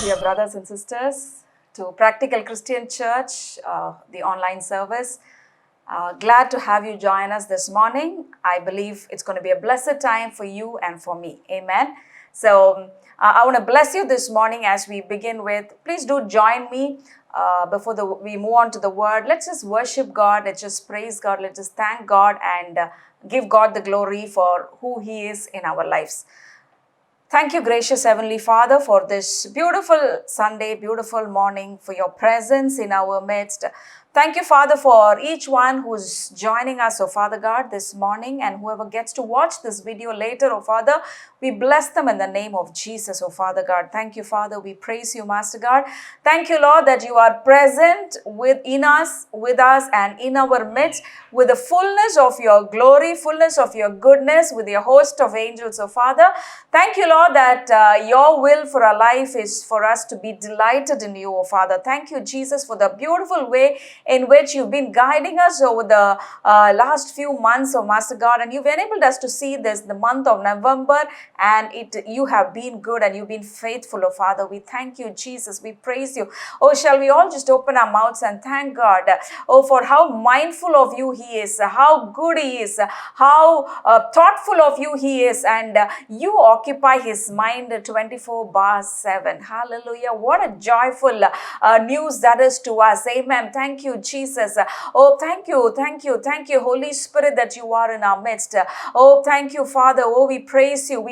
dear brothers and sisters, to Practical Christian Church, the online service. Glad to have you join us this morning. I believe it's going to be a blessed time for you and for me. Amen. So, I want to bless you this morning as we begin with, please do join me before we move on to the word. Let's just worship God. Let's just praise God. Let's just thank God and give God the glory for who He is in our lives. Thank you, gracious Heavenly Father, for this beautiful Sunday, beautiful morning, for your presence in our midst. Thank you, Father, for each one who's joining us, oh Father God, this morning, and whoever gets to watch this video later, oh Father, we bless them in the name of Jesus, oh Father God. Thank you, Father. We praise you, Master God. Thank you, Lord, that you are present within us, with us, and in our midst, with the fullness of your glory, fullness of your goodness, with your host of angels, oh Father. Thank you, Lord, that your will for our life is for us to be delighted in you, oh Father. Thank you, Jesus, for the beautiful way in which you've been guiding us over the last few months, oh Master God, and you've enabled us to see this, the month of November, and you have been good and you've been faithful, oh Father. We thank you, Jesus. We praise you. Oh, shall we all just open our mouths and thank God, oh, for how mindful of you He is, how good He is, how thoughtful of you He is, and you occupy His mind 24/7. Hallelujah. What a joyful news that is to us. Amen. Thank you, Jesus. Oh, thank you, Holy Spirit, that you are in our midst. Oh, thank you, Father. Oh, we praise you,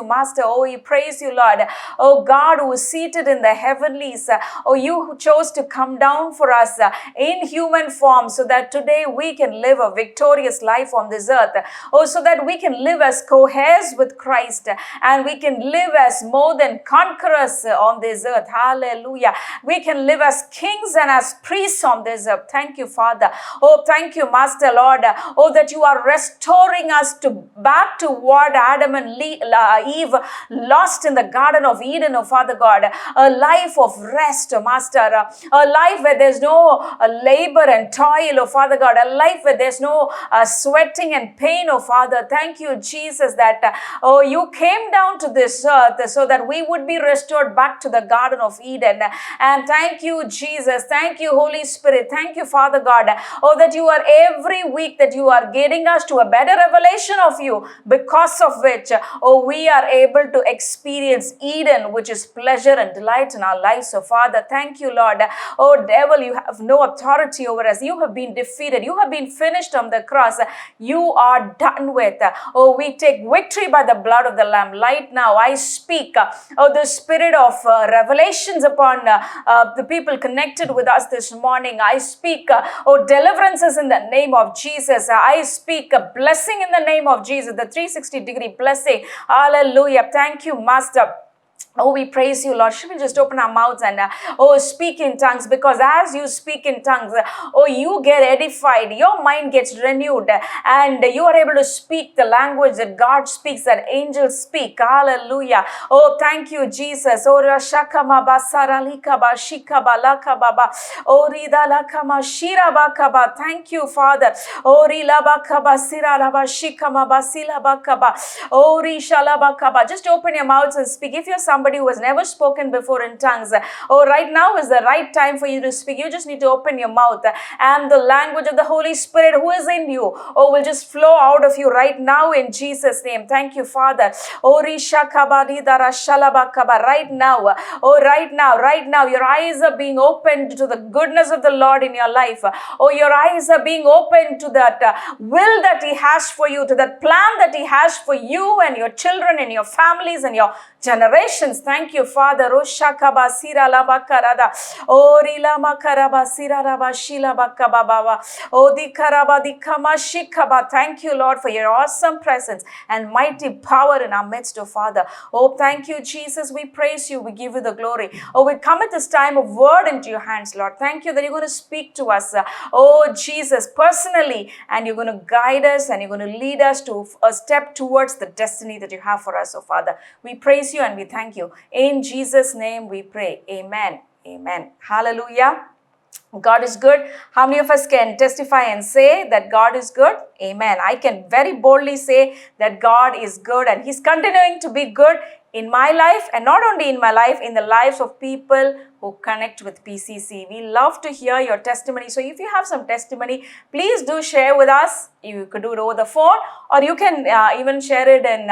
Master. Oh, we praise you, Lord. Oh, God who is seated in the heavenlies. Oh, you who chose to come down for us in human form so that today we can live a victorious life on this earth. Oh, so that we can live as co-heirs with Christ and we can live as more than conquerors on this earth. Hallelujah. We can live as kings and as priests on this earth. Thank you, Father. Oh, thank you, Master, Lord. Oh, that you are restoring us back to what Adam and Eve lost in the Garden of Eden, oh Father God. A life of rest, oh Master. A life where there's no labor and toil, oh Father God. A life where there's no sweating and pain, oh Father. Thank you, Jesus, that oh, you came down to this earth so that we would be restored back to the Garden of Eden. And thank you, Jesus. Thank you, Holy Spirit. Thank you, Father God. Oh, that you are every week that you are getting us to a better revelation of you, because of which, oh, we are able to experience Eden, which is pleasure and delight in our lives. So, Father, thank you, Lord. Oh, devil, you have no authority over us. You have been defeated. You have been finished on the cross. You are done with. Oh, we take victory by the blood of the Lamb. Right now, I speak, oh, the spirit of revelations upon the people connected with us this morning. I speak, oh, deliverances in the name of Jesus. I speak a blessing in the name of Jesus, the 360-degree blessing. Hallelujah. Thank you, Master. Oh, we praise you, Lord. Should we just open our mouths and, speak in tongues? Because as you speak in tongues, you get edified. Your mind gets renewed and you are able to speak the language that God speaks, that angels speak. Hallelujah. Oh, thank you, Jesus. Oh, Rashakama Basaralika Bashika Balaka Baba. Oh, Ridalakama Shirabakaba. Thank you, Father. Oh, Rilabakaba Sirabashikama Basilabakaba. Oh, Rishalabakaba. Just open your mouths and speak. If you're somebody who has never spoken before in tongues, right now is the right time for you to speak. You just need to open your mouth and the language of the Holy Spirit who is in you, will just flow out of you right now in Jesus' name. Thank you, Father. Right now, right now, your eyes are being opened to the goodness of the Lord in your life. Your eyes are being opened to that will that He has for you, to that plan that He has for you and your children and your families and your generations. Thank you, Father. Roshakabasira labakarada. Rilama karabasira rabashila bakababa. Dikarabadikamashikaba. Thank you, Lord, for your awesome presence and mighty power in our midst, oh Father. Oh, thank you, Jesus. We praise you. We give you the glory. Oh, we come at this time of word into your hands, Lord. Thank you that you're going to speak to us, oh Jesus, personally, and you're going to guide us and you're going to lead us to a step towards the destiny that you have for us, oh Father. We praise you and we thank you. In Jesus' name we pray. Amen. Amen. Hallelujah. God is good. How many of us can testify and say that God is good? Amen. I can very boldly say that God is good and He's continuing to be good in my life, and not only in my life, in the lives of people who connect with PCC. We love to hear your testimony. So if you have some testimony, please do share with us. You could do it over the phone, or you can even share it in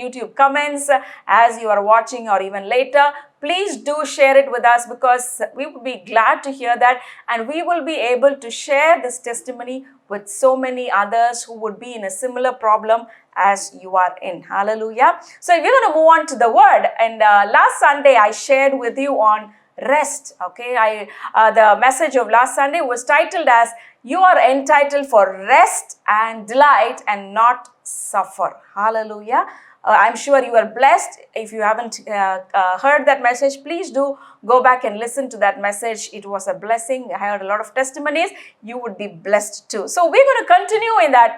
YouTube comments as you are watching, or even later. Please do share it with us, because we would be glad to hear that, and we will be able to share this testimony with so many others who would be in a similar problem as you are in. Hallelujah. So we're going to move on to the word. And last Sunday I shared with you on rest. Okay, the message of last Sunday was titled as "You are entitled for rest and delight and not suffer." Hallelujah. I'm sure you are blessed. If you haven't heard that message, please do go back and listen to that message. It was a blessing. I heard a lot of testimonies. You would be blessed too. So we're going to continue in that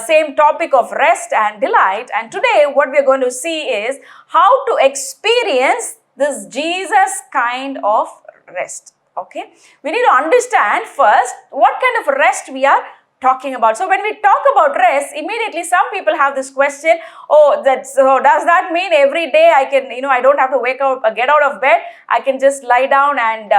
same topic of rest and delight. And today what we're going to see is how to experience this Jesus kind of rest. Okay, we need to understand first what kind of rest we are talking about. So when we talk about rest, immediately some people have this question, oh, so does that mean every day I can, I don't have to wake up, get out of bed, I can just lie down and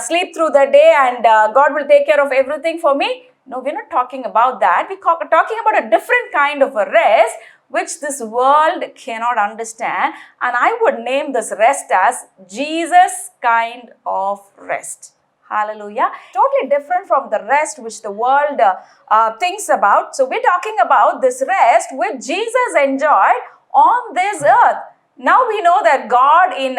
sleep through the day, and God will take care of everything for me? No, we're not talking about that. We're talking about a different kind of a rest which this world cannot understand, and I would name this rest as Jesus kind of rest. Hallelujah. Totally different from the rest which the world thinks about. So we're talking about this rest which Jesus enjoyed on this earth. Now we know that God in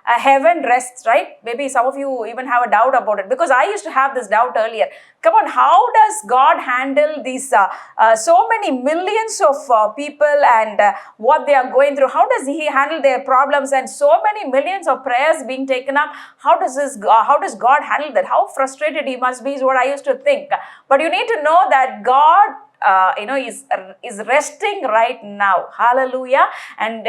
heaven rests, right? Maybe some of you even have a doubt about it, because I used to have this doubt earlier. Come on, how does God handle these so many millions of people and what they are going through? How does He handle their problems and so many millions of prayers being taken up? How does God handle that? How frustrated He must be is what I used to think. But you need to know that God is resting right now. Hallelujah. And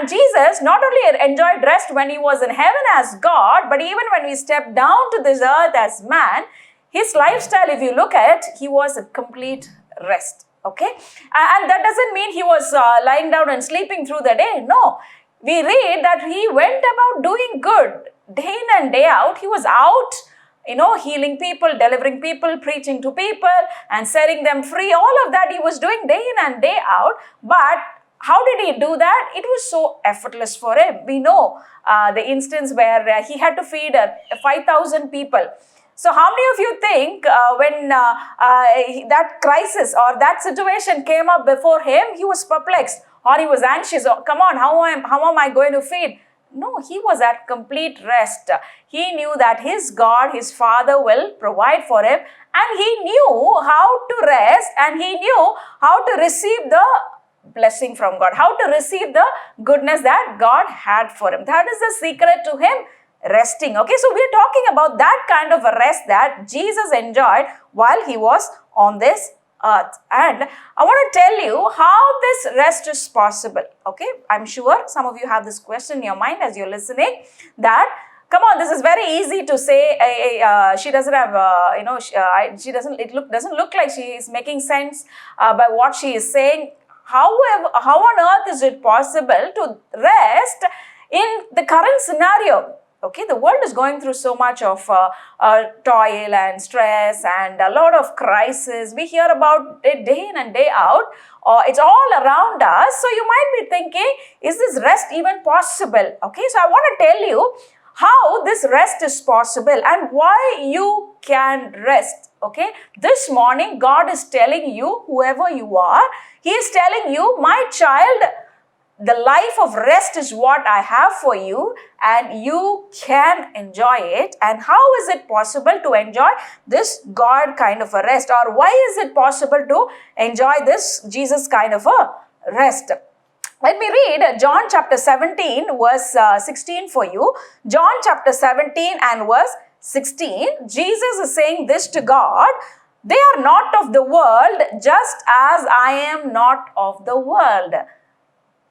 Jesus not only enjoyed rest when He was in heaven as God, but even when He stepped down to this earth as man, His lifestyle, if you look at, He was a complete rest. Okay, and that doesn't mean He was lying down and sleeping through the day. No, we read that He went about doing good day in and day out. He was out, healing people, delivering people, preaching to people, and setting them free. All of that He was doing day in and day out. But how did He do that? It was so effortless for Him. We know the instance where He had to feed 5,000 people. So how many of you think when that crisis or that situation came up before Him, He was perplexed or He was anxious? Oh, come on, how am I going to feed? No, He was at complete rest. He knew that His God, His Father will provide for Him, and He knew how to rest, and He knew how to receive the blessing from God, how to receive the goodness that God had for Him. That is the secret to Him resting. Okay, so we're talking about that kind of a rest that Jesus enjoyed while He was on this earth. And I want to tell you how this rest is possible. Okay, I'm sure some of you have this question in your mind as you're listening, that come on, this is very easy to say. She doesn't have, she doesn't. Doesn't look like she is making sense by what she is saying. However, how on earth is it possible to rest in the current scenario? Okay, the world is going through so much of toil and stress and a lot of crisis. We hear about it day in and day out. It's all around us. So you might be thinking, is this rest even possible? Okay, so I want to tell you how this rest is possible and why you can rest. Okay, this morning God is telling you, whoever you are, He is telling you, my child, the life of rest is what I have for you, and you can enjoy it. And how is it possible to enjoy this God kind of a rest? Or why is it possible to enjoy this Jesus kind of a rest? Let me read John chapter 17 verse 16 for you. John chapter 17 and verse 16. Jesus is saying this to God: they are not of the world, just as I am not of the world.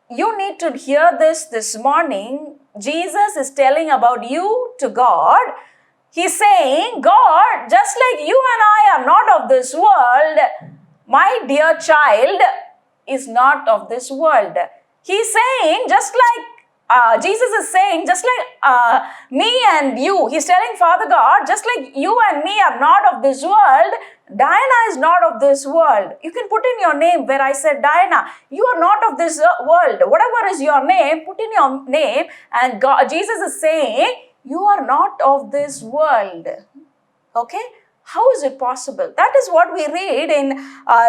You need to hear this morning. Jesus is telling about you to God. He's saying, God, just like you and I are not of this world, my dear child is not of this world. He's saying, just like Jesus is saying, just like me and you, he's telling Father God, just like you and me are not of this world, Diana is not of this world. You can put in your name where I said Diana. You are not of this world. Whatever is your name, put in your name. And God, Jesus is saying, you are not of this world. Okay? How is it possible? That is what we read in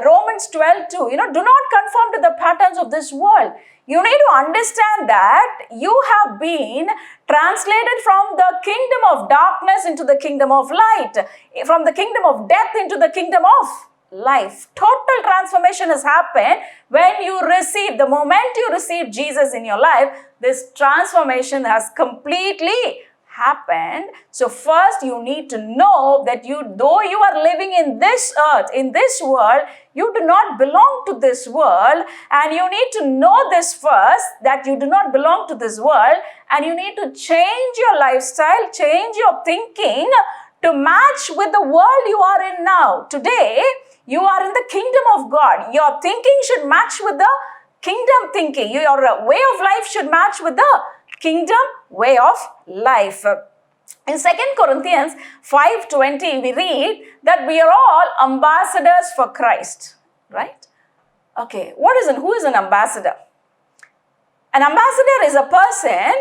Romans 12:2. Do not conform to the patterns of this world. You need to understand that you have been translated from the kingdom of darkness into the kingdom of light, from the kingdom of death into the kingdom of life. Total transformation has happened when you receive, the moment you receive Jesus in your life, this transformation has completely happened. So first you need to know that though you are living in this earth, in this world, you do not belong to this world, and you need to know this first, that you do not belong to this world, and you need to change your lifestyle, change your thinking to match with the world you are in now. Today, you are in the kingdom of God. Your thinking should match with the kingdom thinking. Your way of life should match with the kingdom way of life. In 2 Corinthians 5:20, we read that we are all ambassadors for Christ, right? Okay, who is an ambassador? An ambassador is a person,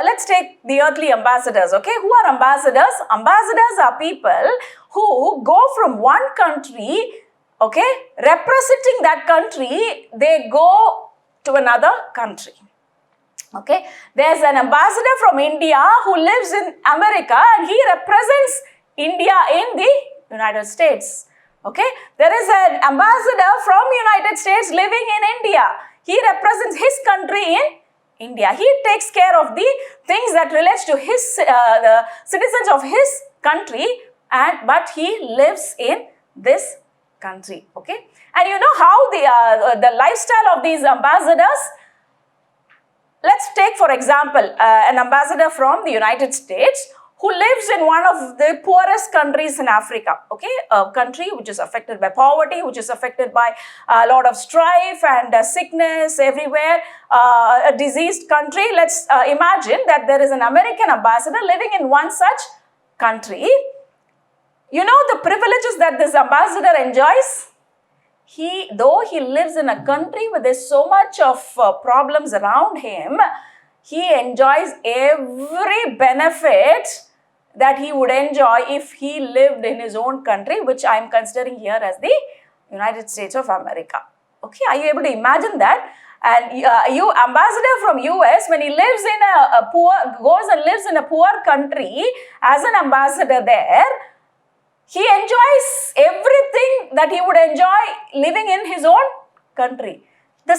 let's take the earthly ambassadors, okay? Who are ambassadors? Ambassadors are people who go from one country, okay, representing that country, they go to another country. Okay, there's an ambassador from India who lives in America, and he represents India in the United States. Okay, there is an ambassador from United States living in India. He represents his country in India. He takes care of the things that relates to the citizens of his country, but he lives in this country. Okay, and you know how the lifestyle of these ambassadors. Let's take, for example, an ambassador from the United States who lives in one of the poorest countries in Africa, okay? A country which is affected by poverty, which is affected by a lot of strife and sickness everywhere, a diseased country. Let's imagine that there is an American ambassador living in one such country. You know the privileges that this ambassador enjoys? Though he lives in a country where there's so much of problems around him, he enjoys every benefit that he would enjoy if he lived in his own country, which I'm considering here as the United States of America. Okay, are you able to imagine that? And you ambassador from US, when he lives in goes and lives in a poor country as an ambassador there, he enjoys everything that he would enjoy living in his own country. The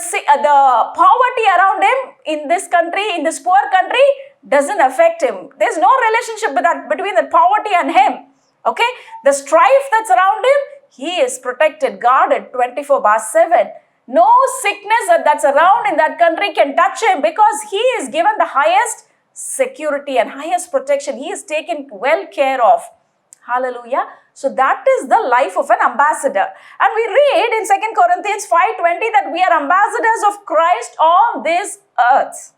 poverty around him in this country, in this poor country, doesn't affect him. There's no relationship between the poverty and him. Okay? The strife that's around him, he is protected, guarded 24/7. No sickness that's around in that country can touch him because he is given the highest security and highest protection. He is taken well care of. Hallelujah. So that is the life of an ambassador. And we read in 2 Corinthians 5:20 that we are ambassadors of Christ on this earth.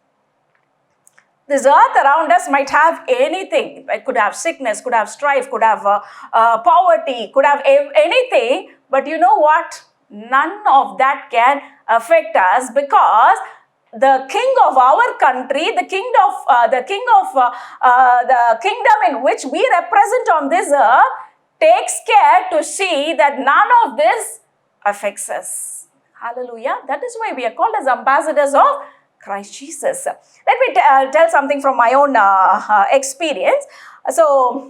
This earth around us might have anything. It could have sickness, could have strife, could have poverty, could have anything. But you know what? None of that can affect us because the king of our country, the kingdom in which we represent on this earth, takes care to see that none of this affects us. Hallelujah. That is why we are called as ambassadors of Christ Jesus. Let me tell something from my own experience. So,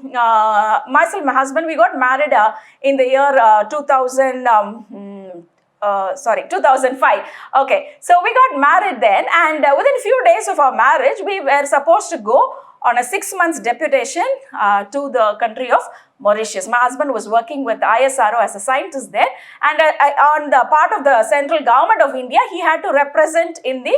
myself and my husband, we got married in the year 2005. Okay, so we got married then, and within a few days of our marriage, we were supposed to go on a 6 months deputation to the country of Mauritius. My husband was working with ISRO as a scientist there, and on the part of the central government of India, he had to represent in the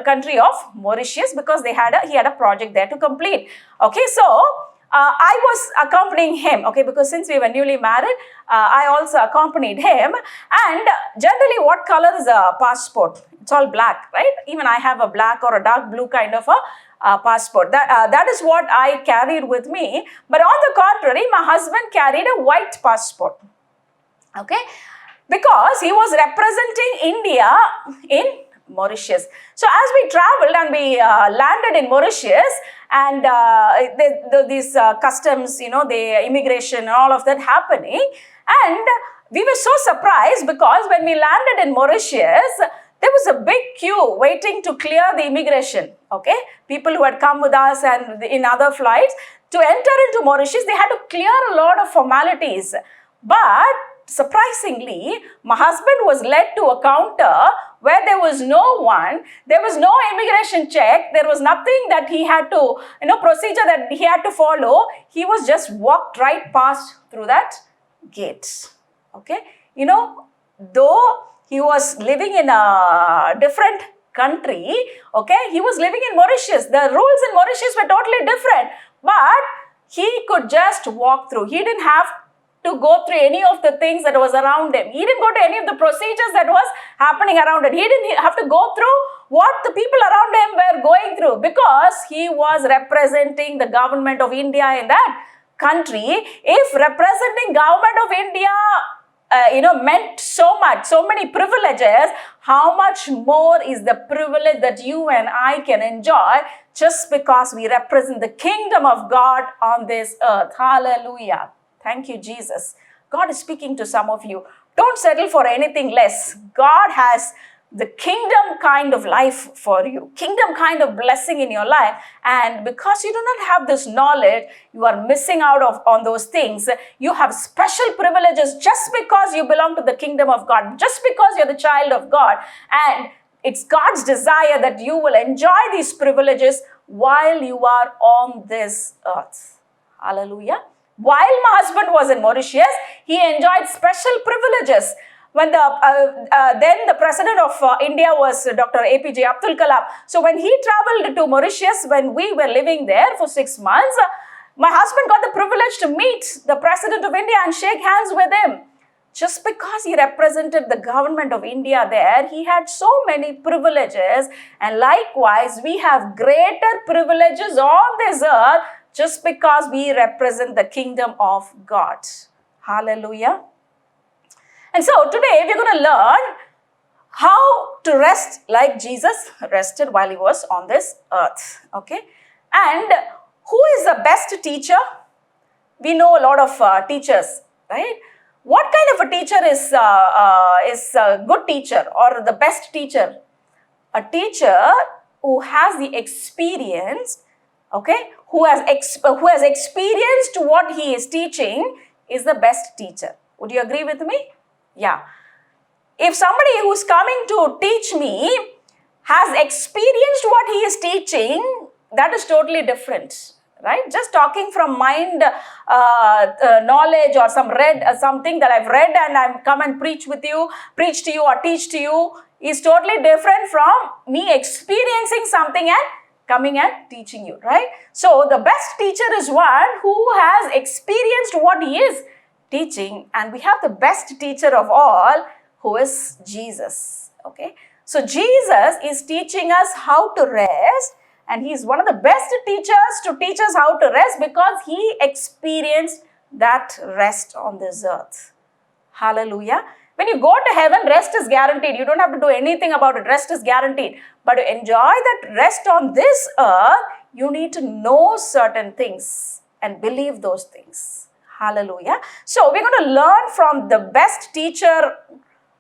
country of Mauritius because he had a project there to complete. Okay, so I was accompanying him, okay, because since we were newly married, I also accompanied him. And generally, what color is a passport? It's all black, right? Even I have a black or a dark blue kind of a passport. That is what I carried with me. But on the contrary, my husband carried a white passport, okay, because he was representing India in Mauritius. So as we traveled and we landed in Mauritius, and these customs, the immigration and all of that happening, and we were so surprised because when we landed in Mauritius, there was a big queue waiting to clear the immigration, okay? People who had come with us and in other flights, to enter into Mauritius, they had to clear a lot of formalities. But surprisingly, my husband was led to a counter where there was no one, there was no immigration check, there was nothing that he had to, procedure that he had to follow. He was just walked right past through that gate, okay? Though he was living in a different country, okay, he was living in Mauritius. The rules in Mauritius were totally different, but he could just walk through. He didn't have to go through any of the things that was around him. He didn't go to any of the procedures that was happening around it. He didn't have to go through what the people around him were going through, because he was representing the government of India in that country. If representing government of India meant so much, so many privileges, how much more is the privilege that you and I can enjoy just because we represent the kingdom of God on this earth. Hallelujah. Thank you, Jesus. God is speaking to some of you. Don't settle for anything less. God has the kingdom kind of life for you, kingdom kind of blessing in your life. And because you do not have this knowledge, you are missing out on those things. You have special privileges just because you belong to the kingdom of God, just because you're the child of God. And it's God's desire that you will enjoy these privileges while you are on this earth. Hallelujah. While my husband was in Mauritius, he enjoyed special privileges. When then the president of India was Dr. APJ Abdul Kalam. So when he traveled to Mauritius, when we were living there for 6 months, my husband got the privilege to meet the president of India and shake hands with him. Just because he represented the government of India there, he had so many privileges. And likewise, we have greater privileges on this earth just because we represent the kingdom of God. Hallelujah. And so today we're going to learn how to rest like Jesus rested while he was on this earth. Okay. And who is the best teacher? We know a lot of teachers, right? What kind of a teacher is a good teacher or the best teacher? A teacher who has the experience, okay, who has experienced what he is teaching is the best teacher. Would you agree with me? Yeah. If somebody who's coming to teach me has experienced what he is teaching, that is totally different, right? Just talking from mind knowledge or something that I've read and I've come and preach to you or teach to you is totally different from me experiencing something and coming and teaching you, right? So the best teacher is one who has experienced what he is teaching, and we have the best teacher of all, who is Jesus, okay? So Jesus is teaching us how to rest, and he is one of the best teachers to teach us how to rest because he experienced that rest on this earth. Hallelujah. When you go to heaven, rest is guaranteed. You don't have to do anything about it. Rest is guaranteed. But to enjoy that rest on this earth, you need to know certain things and believe those things. Hallelujah. So we're going to learn from the best teacher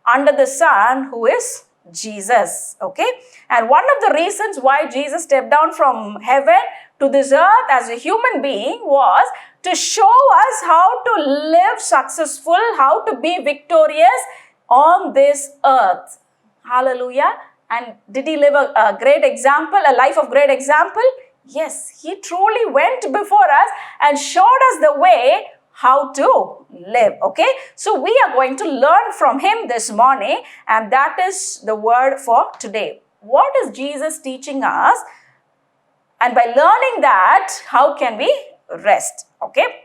under the sun, who is Jesus. Okay. And one of the reasons why Jesus stepped down from heaven to this earth as a human being was to show us how to live successful, how to be victorious on this earth. Hallelujah. And did he live a great example, a life of great example? Yes, he truly went before us and showed us the way how to live, okay? So we are going to learn from him this morning, and that is the word for today. What is Jesus teaching us? And by learning that, how can we rest? Okay.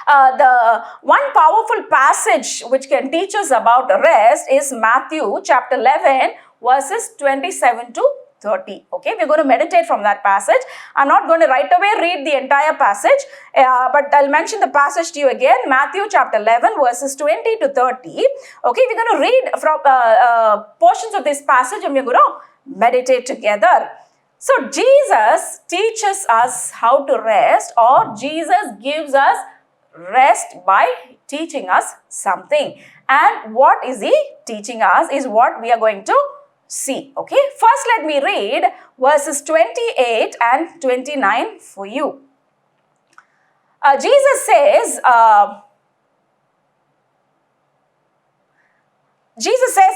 The one powerful passage which can teach us about rest is Matthew chapter 11 verses 27 to 30. Okay, we're going to meditate from that passage. I'm not going to right away read the entire passage, but I'll mention the passage to you again. Matthew chapter 11 verses 20 to 30. Okay, we're going to read from portions of this passage and we're going to meditate together. So Jesus teaches us how to rest, or Jesus gives us rest by teaching us something. And what is he teaching us is what we are going to see. Okay, first let me read verses 28 and 29 for you. Jesus says,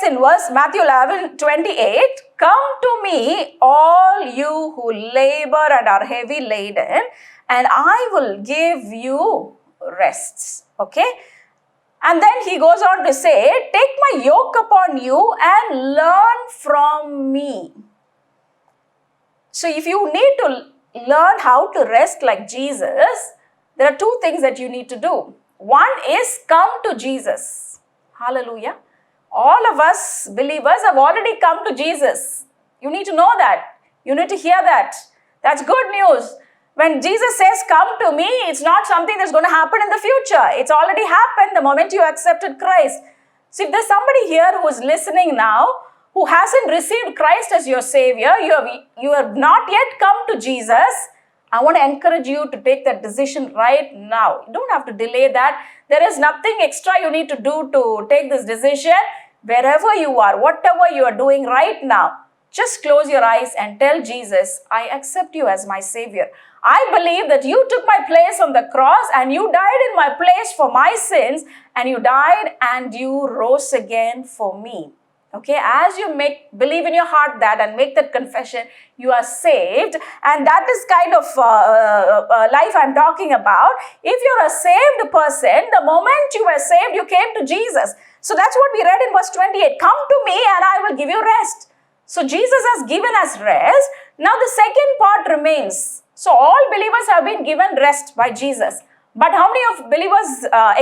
in verse Matthew 11, 28, "Come to me, all you who labor and are heavy laden, and I will give you rests." Okay. And then he goes on to say, "Take my yoke upon you and learn from me." So if you need to learn how to rest like Jesus, there are two things that you need to do. One is come to Jesus. Hallelujah. All of us believers have already come to Jesus. You need to know that. You need to hear that. That's good news. When Jesus says, "Come to me," it's not something that's going to happen in the future. It's already happened the moment you accepted Christ. So if there's somebody here who is listening now who hasn't received Christ as your Savior, you have not yet come to Jesus, I want to encourage you to take that decision right now. You don't have to delay that. There is nothing extra you need to do to take this decision. Wherever you are, whatever you are doing right now, just close your eyes and tell Jesus, "I accept you as my Savior. I believe that you took my place on the cross and you died in my place for my sins, and you died and you rose again for me." Okay, as you believe in your heart that and make that confession, you are saved. And that is kind of life I'm talking about. If you're a saved person, the moment you were saved, you came to Jesus. So that's what we read in verse 28. "Come to me and I will give you rest." So Jesus has given us rest. Now the second part remains. So all believers have been given rest by Jesus. But how many of believers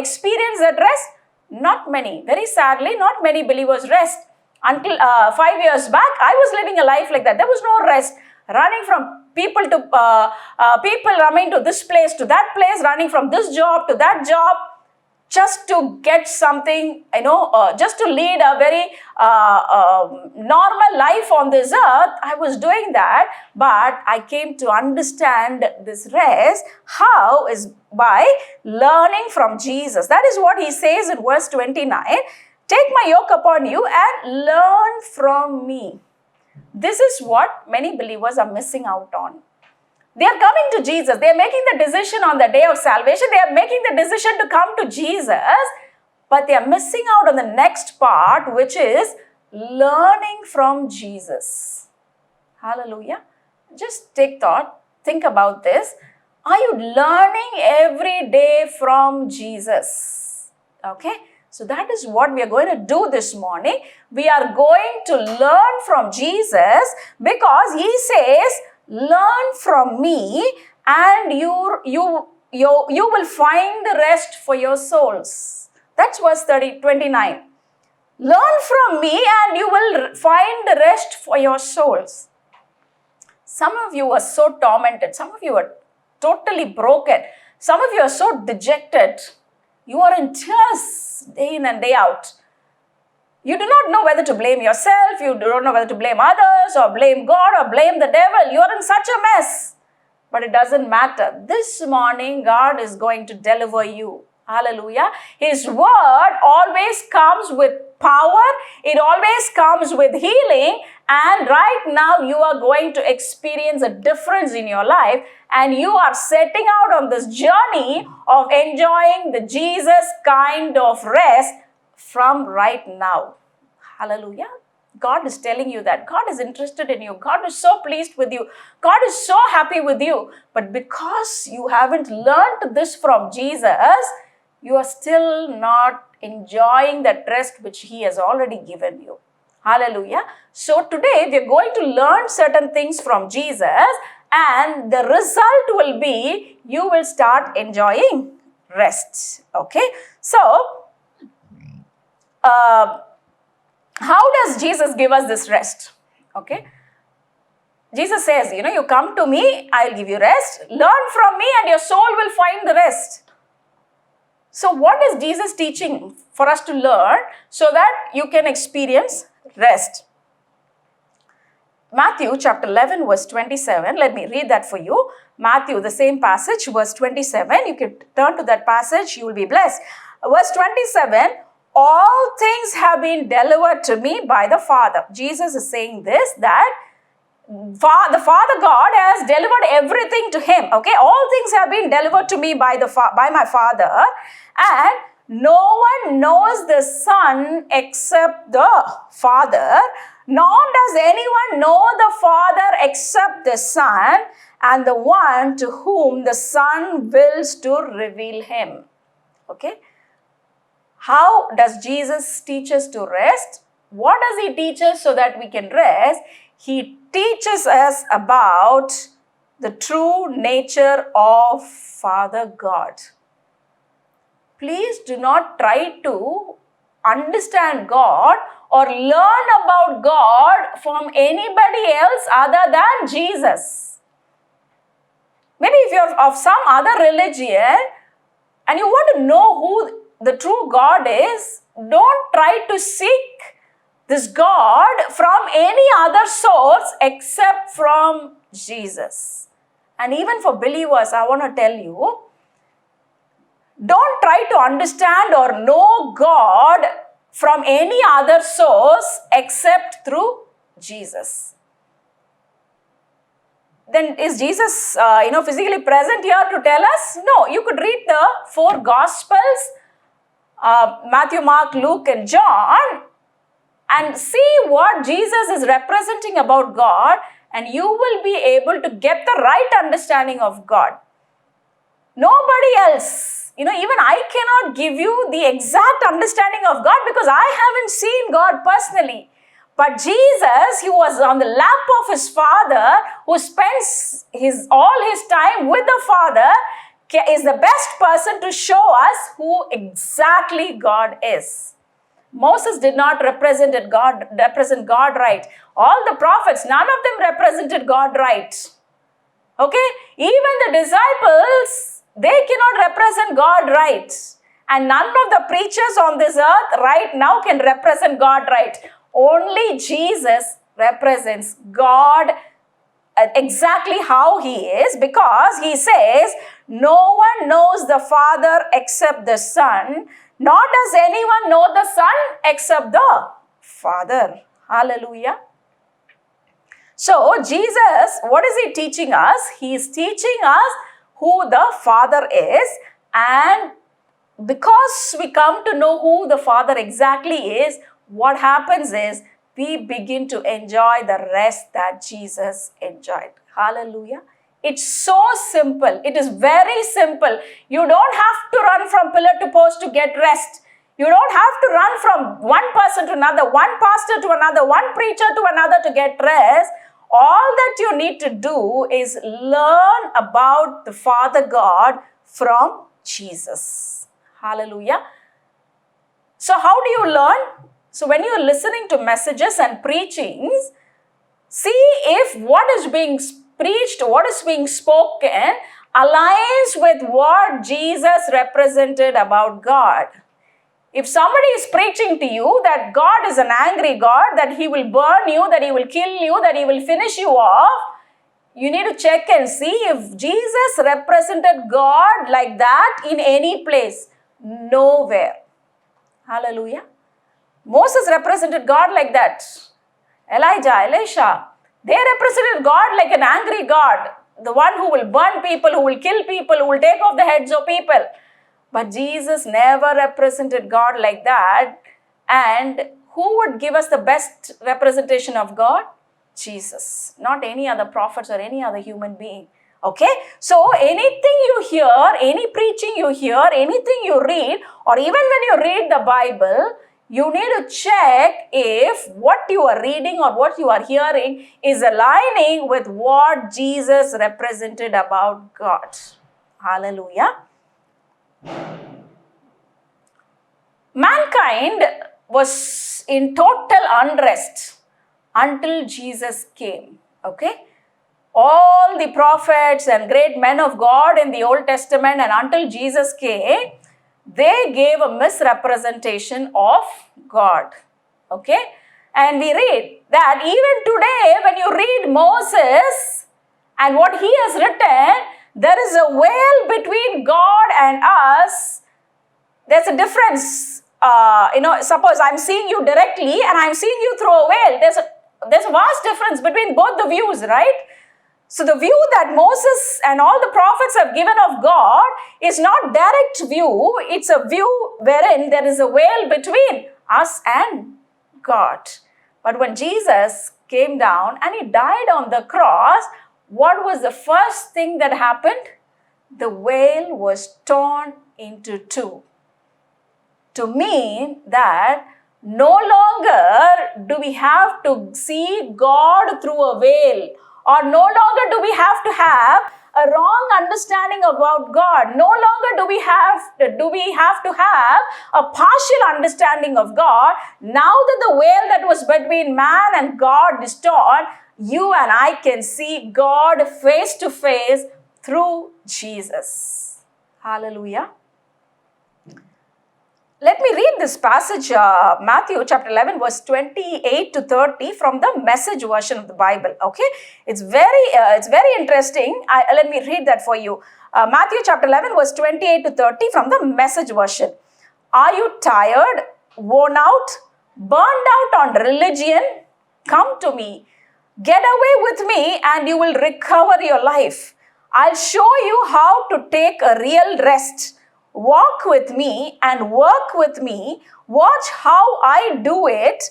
experience that rest? Not many. Very sadly, not many believers rest. Until 5 years back, I was living a life like that. There was no rest. Running from people to people, running to this place, to that place, running from this job to that job, just to get something, just to lead a very normal life on this earth. I was doing that, but I came to understand this rest. How is by learning from Jesus. That is what he says in verse 29. "Take my yoke upon you and learn from me." This is what many believers are missing out on. They are coming to Jesus. They are making the decision on the day of salvation. They are making the decision to come to Jesus, but they are missing out on the next part, which is learning from Jesus. Hallelujah. Just take thought. Think about this. Are you learning every day from Jesus? Okay. So that is what we are going to do this morning. We are going to learn from Jesus because he says, "Learn from me and you will find rest for your souls." That's verse 29. "Learn from me and you will find rest for your souls." Some of you are so tormented. Some of you are totally broken. Some of you are so dejected. You are in tears day in and day out. You do not know whether to blame yourself. You don't know whether to blame others or blame God or blame the devil. You are in such a mess. But it doesn't matter. This morning, God is going to deliver you. Hallelujah. His word always comes with power. It always comes with healing. And right now, you are going to experience a difference in your life. And you are setting out on this journey of enjoying the Jesus kind of rest from right now. Hallelujah. God is telling you that. God is interested in you. God is so pleased with you. God is so happy with you. But because you haven't learned this from Jesus, you are still not enjoying that rest which he has already given you. Hallelujah. So today we are going to learn certain things from Jesus, and the result will be you will start enjoying rest. Okay, so how does Jesus give us this rest? Okay, Jesus says, you come to me, I'll give you rest. Learn from me and your soul will find the rest. So what is Jesus teaching for us to learn so that you can experience rest? Matthew chapter 11 verse 27. Let me read that for you. Matthew, the same passage, verse 27. You can turn to that passage. You will be blessed. Verse 27. All things have been delivered to me by the Father. Jesus is saying this, that the Father God has delivered everything to him. Okay, all things have been delivered to me by my Father, and no one knows the Son except the Father, nor does anyone know the Father except the Son, and the one to whom the Son wills to reveal him. Okay, how does Jesus teach us to rest? What does he teach us so that we can rest? He teaches us about the true nature of Father God. Please do not try to understand God or learn about God from anybody else other than Jesus. Maybe if you're of some other religion and you want to know who the true God is, don't try to seek this God from any other source except from Jesus. And even for believers, I want to tell you, don't try to understand or know God from any other source except through Jesus. Then is Jesus, physically present here to tell us? No, you could read the 4 Gospels, Matthew, Mark, Luke, and John, and see what Jesus is representing about God, and you will be able to get the right understanding of God. Nobody else, even I cannot give you the exact understanding of God because I haven't seen God personally. But Jesus, he was on the lap of his Father, who spends all his time with the Father, is the best person to show us who exactly God is. Moses did not represent God right. All the prophets, none of them represented God right. Okay? Even the disciples, they cannot represent God right. And none of the preachers on this earth right now can represent God right. Only Jesus represents God exactly how he is, because he says, no one knows the Father except the Son, nor does anyone know the Son except the Father. Hallelujah. So Jesus, what is he teaching us? He is teaching us who the Father is, and because we come to know who the Father exactly is, what happens is we begin to enjoy the rest that Jesus enjoyed. Hallelujah. It's so simple. It is very simple. You don't have to run from pillar to post to get rest. You don't have to run from one person to another, one pastor to another, one preacher to another to get rest. All that you need to do is learn about the Father God from Jesus. Hallelujah. So how do you learn? So when you are listening to messages and preachings, see if what is being preached, what is being spoken, aligns with what Jesus represented about God. If somebody is preaching to you that God is an angry God, that he will burn you, that he will kill you, that he will finish you off, you need to check and see if Jesus represented God like that in any place. Nowhere. Hallelujah. Moses represented God like that. Elijah, Elisha, they represented God like an angry God. The one who will burn people, who will kill people, who will take off the heads of people. But Jesus never represented God like that. And who would give us the best representation of God? Jesus, not any other prophets or any other human being. Okay, so anything you hear, any preaching you hear, anything you read, or even when you read the Bible, You need to check if what you are reading or what you are hearing is aligning with what Jesus represented about God. Hallelujah. Mankind was in total unrest until Jesus came. Okay? All the prophets and great men of God in the Old Testament, and until Jesus came, they gave a misrepresentation of God. Okay? And we read that even today, when you read Moses and what he has written, there is a veil between God and us. There's a difference. Suppose I'm seeing you directly and I'm seeing you through a veil. There's a vast difference between both the views, right? So the view that Moses and all the prophets have given of God is not direct view. It's a view wherein there is a veil between us and God. But when Jesus came down and he died on the cross, what was the first thing that happened? The veil was torn into two. To mean that no longer do we have to see God through a veil, or no longer do we have to have a wrong understanding about God. No longer do we have to have a partial understanding of God. Now that the veil that was between man and God is torn, you and I can see God face to face through Jesus. Hallelujah. Let me read this passage, Matthew chapter 11, verse 28 to 30 from the Message version of the Bible. Okay, it's very interesting. Let me read that for you. Matthew chapter 11, verse 28 to 30 from the Message version. Are you tired, worn out, burned out on religion? Come to me. Get away with me and you will recover your life. I'll show you how to take a real rest. Walk with me and work with me. Watch how I do it.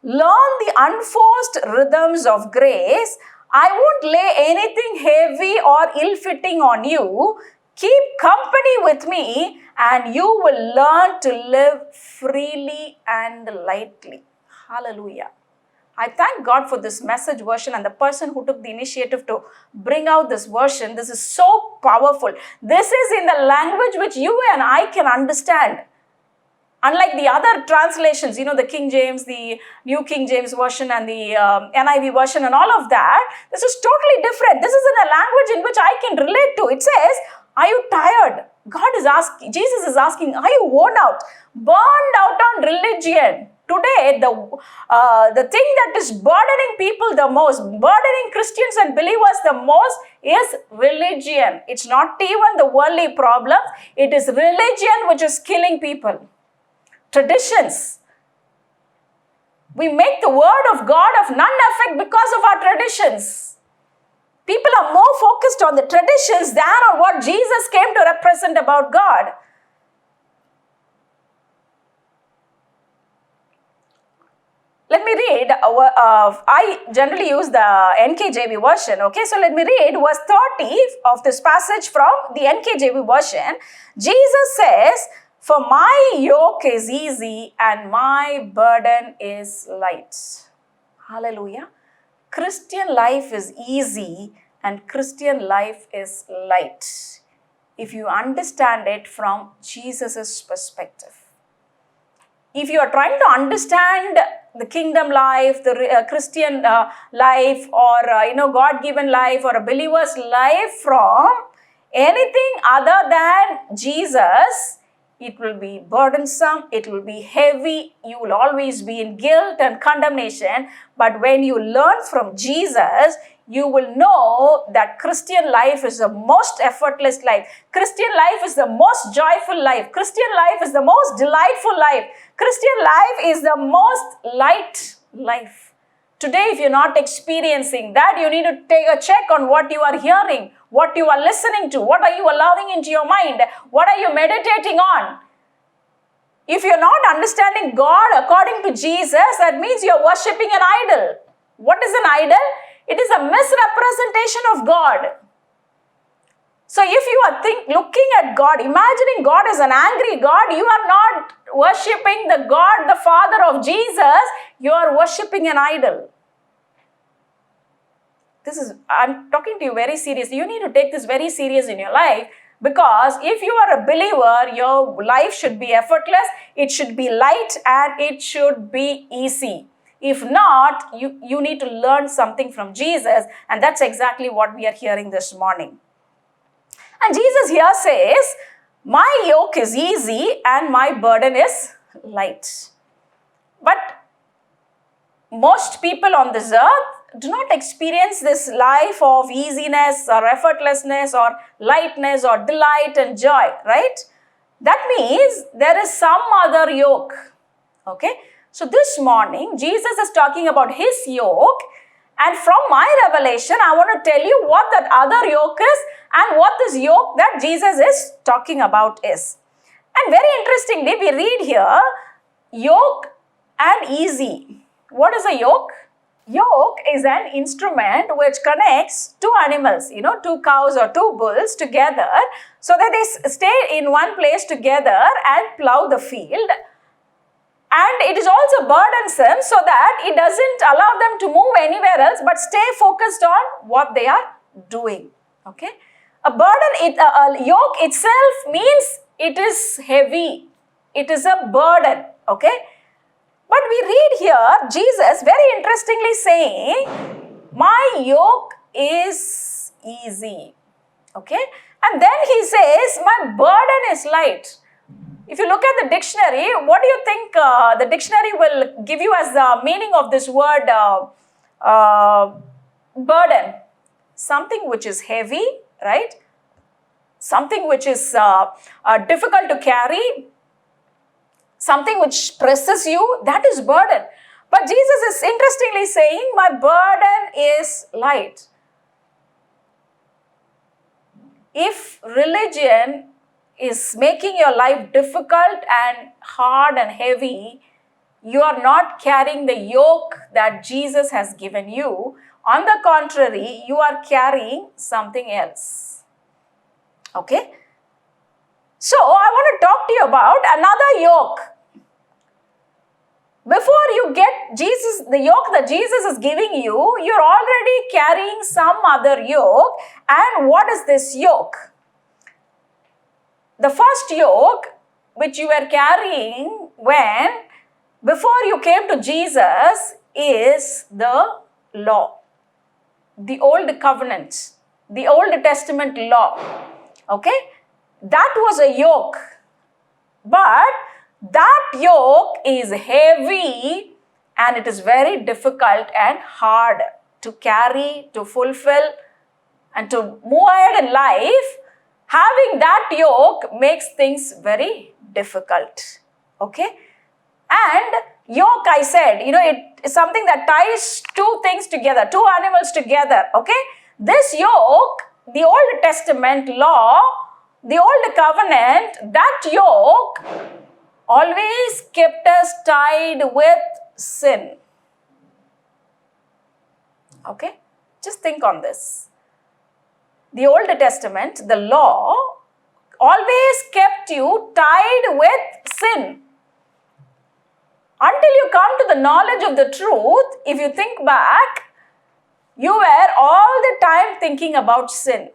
Learn the unforced rhythms of grace. I won't lay anything heavy or ill-fitting on you. Keep company with me and you will learn to live freely and lightly. Hallelujah. I thank God for this Message version and the person who took the initiative to bring out this version. This is so powerful. This is in the language which you and I can understand. Unlike the other translations, the King James, the New King James Version and the NIV version and all of that, this is totally different. This is in a language in which I can relate to. It says, are you tired? Jesus is asking, are you worn out? Burned out on religion? Today, the thing that is burdening people the most, burdening Christians and believers the most is religion. It's not even the worldly problems. It is religion which is killing people. Traditions. We make the word of God of none effect because of our traditions. People are more focused on the traditions than on what Jesus came to represent about God. Let me read, I generally use the NKJV version, okay? So let me read verse 30 of this passage from the NKJV version. Jesus says, for my yoke is easy and my burden is light. Hallelujah. Christian life is easy and Christian life is light, if you understand it from Jesus' perspective. If you are trying to understand the kingdom life, the Christian life, or God-given life, or a believer's life from anything other than Jesus, it will be burdensome, it will be heavy, you will always be in guilt and condemnation. But when you learn from Jesus, you will know that Christian life is the most effortless life. Christian life is the most joyful life. Christian life is the most delightful life. Christian life is the most light life. Today, if you're not experiencing that, you need to take a check on what you are hearing, what you are listening to, what are you allowing into your mind, what are you meditating on. If you're not understanding God according to Jesus, that means you're worshipping an idol. What is an idol? It is a misrepresentation of God. So if you are looking at God, imagining God as an angry God, you are not worshipping the God, the Father of Jesus, you are worshipping an idol. I'm talking to you very seriously. You need to take this very serious in your life, because if you are a believer, your life should be effortless, it should be light, and it should be easy. If not, you need to learn something from Jesus, and that's exactly what we are hearing this morning. And Jesus here says, my yoke is easy and my burden is light. But most people on this earth do not experience this life of easiness or effortlessness or lightness or delight and joy, right? That means there is some other yoke. Okay? So this morning, Jesus is talking about his yoke. And from my revelation, I want to tell you what that other yoke is and what this yoke that Jesus is talking about is. And very interestingly, we read here, yoke and easy. What is a yoke? Yoke is an instrument which connects two animals, two cows or two bulls together so that they stay in one place together and plow the field. And it is also burdensome so that it doesn't allow them to move anywhere else but stay focused on what they are doing. Okay? A yoke itself means it is heavy. It is a burden. Okay? But we read here Jesus very interestingly saying, my yoke is easy. Okay? And then he says, my burden is light. If you look at the dictionary, what do you think the dictionary will give you as the meaning of this word burden? Something which is heavy, right? Something which is difficult to carry. Something which presses you, that is burden. But Jesus is interestingly saying, my burden is light. If religion is making your life difficult and hard and heavy, you are not carrying the yoke that Jesus has given you. On the contrary, you are carrying something else. Okay? So, I want to talk to you about another yoke. Before you get the yoke that Jesus is giving you, you're already carrying some other yoke. And what is this yoke? The first yoke which you were carrying before you came to Jesus is the law, the old covenant, the Old Testament law. Okay? That was a yoke. But that yoke is heavy and it is very difficult and hard to carry, to fulfill, and to move ahead in life. Having that yoke makes things very difficult. Okay? And yoke, I said, it is something that ties two things together, two animals together. Okay? This yoke, the Old Testament law, the Old Covenant, that yoke always kept us tied with sin. Okay? Just think on this. The Old Testament, the law, always kept you tied with sin. Until you come to the knowledge of the truth, if you think back, you were all the time thinking about sin.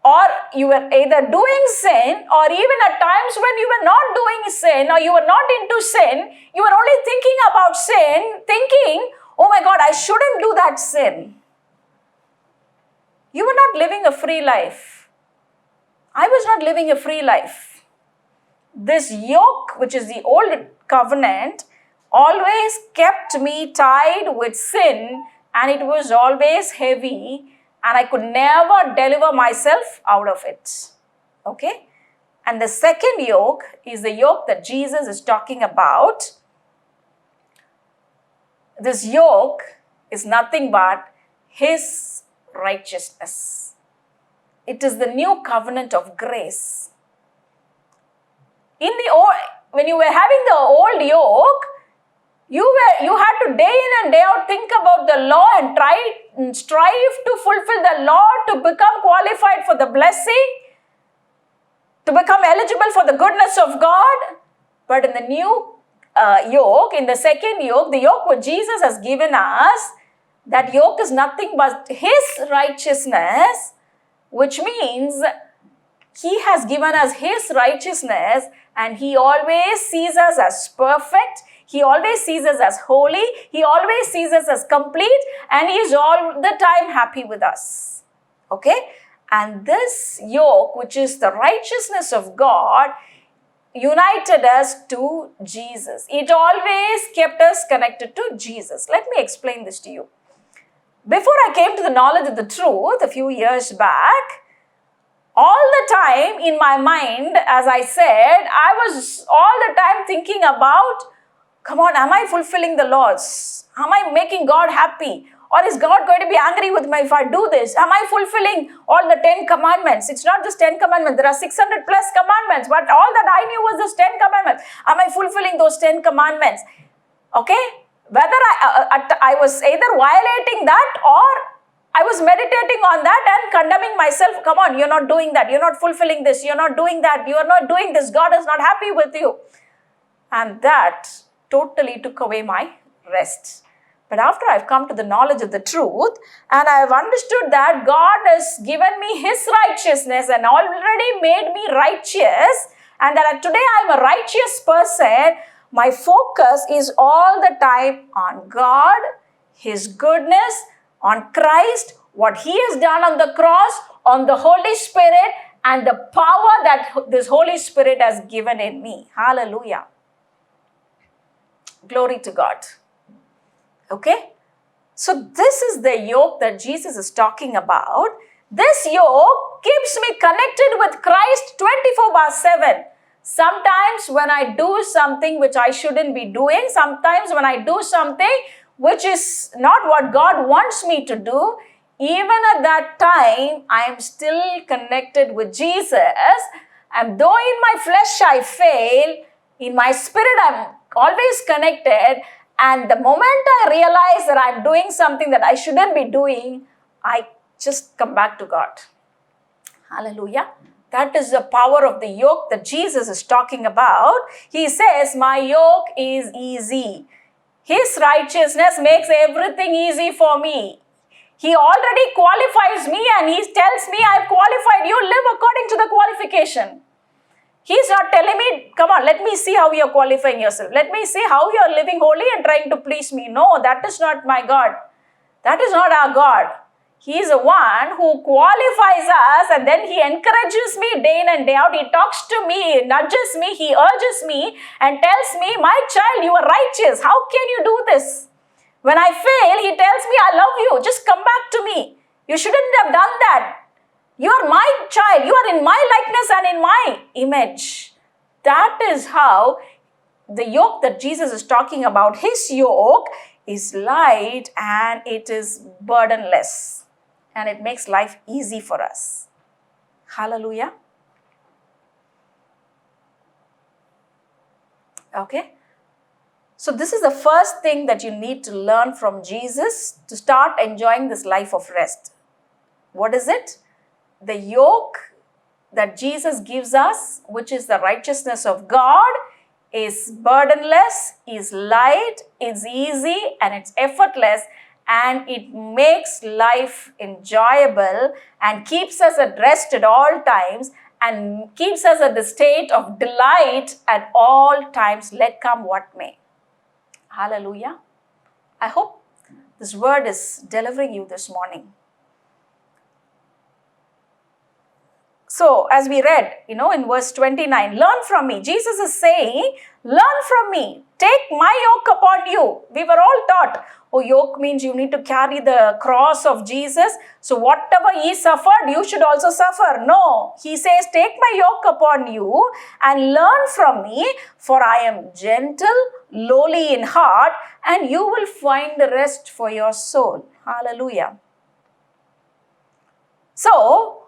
Or you were either doing sin, or even at times when you were not doing sin, or you were not into sin, you were only thinking about sin, thinking, oh my God, I shouldn't do that sin. You were not living a free life. I was not living a free life. This yoke, which is the Old Covenant, always kept me tied with sin, and it was always heavy, and I could never deliver myself out of it. Okay? And the second yoke is the yoke that Jesus is talking about. This yoke is nothing but his righteousness. It is the new covenant of grace. When you were having the old yoke, You had to day in and day out think about the law and strive to fulfill the law to become qualified for the blessing, to become eligible for the goodness of God. But in the new yoke, in the second yoke, the yoke what Jesus has given us, that yoke is nothing but His righteousness, which means He has given us His righteousness, and He always sees us as perfect. He always sees us as holy. He always sees us as complete, and He is all the time happy with us. Okay? And this yoke, which is the righteousness of God, united us to Jesus. It always kept us connected to Jesus. Let me explain this to you. Before I came to the knowledge of the truth a few years back, all the time in my mind, as I said, I was all the time thinking about, come on, am I fulfilling the laws? Am I making God happy? Or is God going to be angry with me if I do this? Am I fulfilling all the 10 commandments? It's not just 10 commandments. There are 600 plus commandments. But all that I knew was those 10 commandments. Am I fulfilling those 10 commandments? Okay? Whether I was either violating that or I was meditating on that and condemning myself. Come on, you're not doing that. You're not fulfilling this. You're not doing that. You're not doing this. God is not happy with you. And that totally took away my rest. But after I've come to the knowledge of the truth and I've understood that God has given me His righteousness and already made me righteous, and that today I'm a righteous person, my focus is all the time on God, His goodness, on Christ, what He has done on the cross, on the Holy Spirit, and the power that this Holy Spirit has given in me. Hallelujah. Glory to God. Okay? So this is the yoke that Jesus is talking about. This yoke keeps me connected with Christ 24/7. Sometimes when I do something which I shouldn't be doing, sometimes when I do something which is not what God wants me to do, even at that time, I am still connected with Jesus. And though in my flesh I fail, in my spirit I'm always connected. And the moment I realize that I'm doing something that I shouldn't be doing, I just come back to God. Hallelujah. That is the power of the yoke that Jesus is talking about. He says, my yoke is easy. His righteousness makes everything easy for me. He already qualifies me and He tells me, I've qualified you, live according to the qualification. He's not telling me, come on, let me see how you're qualifying yourself. Let me see how you're living holy and trying to please me. No, that is not my God. That is not our God. He is the one who qualifies us, and then He encourages me day in and day out. He talks to me, nudges me, He urges me and tells me, my child, you are righteous. How can you do this? When I fail, He tells me, I love you. Just come back to me. You shouldn't have done that. You are my child. You are in my likeness and in my image. That is how the yoke that Jesus is talking about, His yoke is light and it is burdenless. And it makes life easy for us. Hallelujah. Okay. So this is the first thing that you need to learn from Jesus to start enjoying this life of rest. What is it? The yoke that Jesus gives us, which is the righteousness of God, is burdenless, is light, it's easy, and it's effortless, and it makes life enjoyable and keeps us at rest at all times and keeps us at the state of delight at all times, let come what may. Hallelujah. I hope this word is delivering you this morning. So, as we read, in verse 29, learn from me. Jesus is saying, learn from me. Take my yoke upon you. We were all taught, yoke means you need to carry the cross of Jesus. So, whatever He suffered, you should also suffer. No, He says, take my yoke upon you and learn from me, for I am gentle, lowly in heart, and you will find rest for your soul. Hallelujah. So,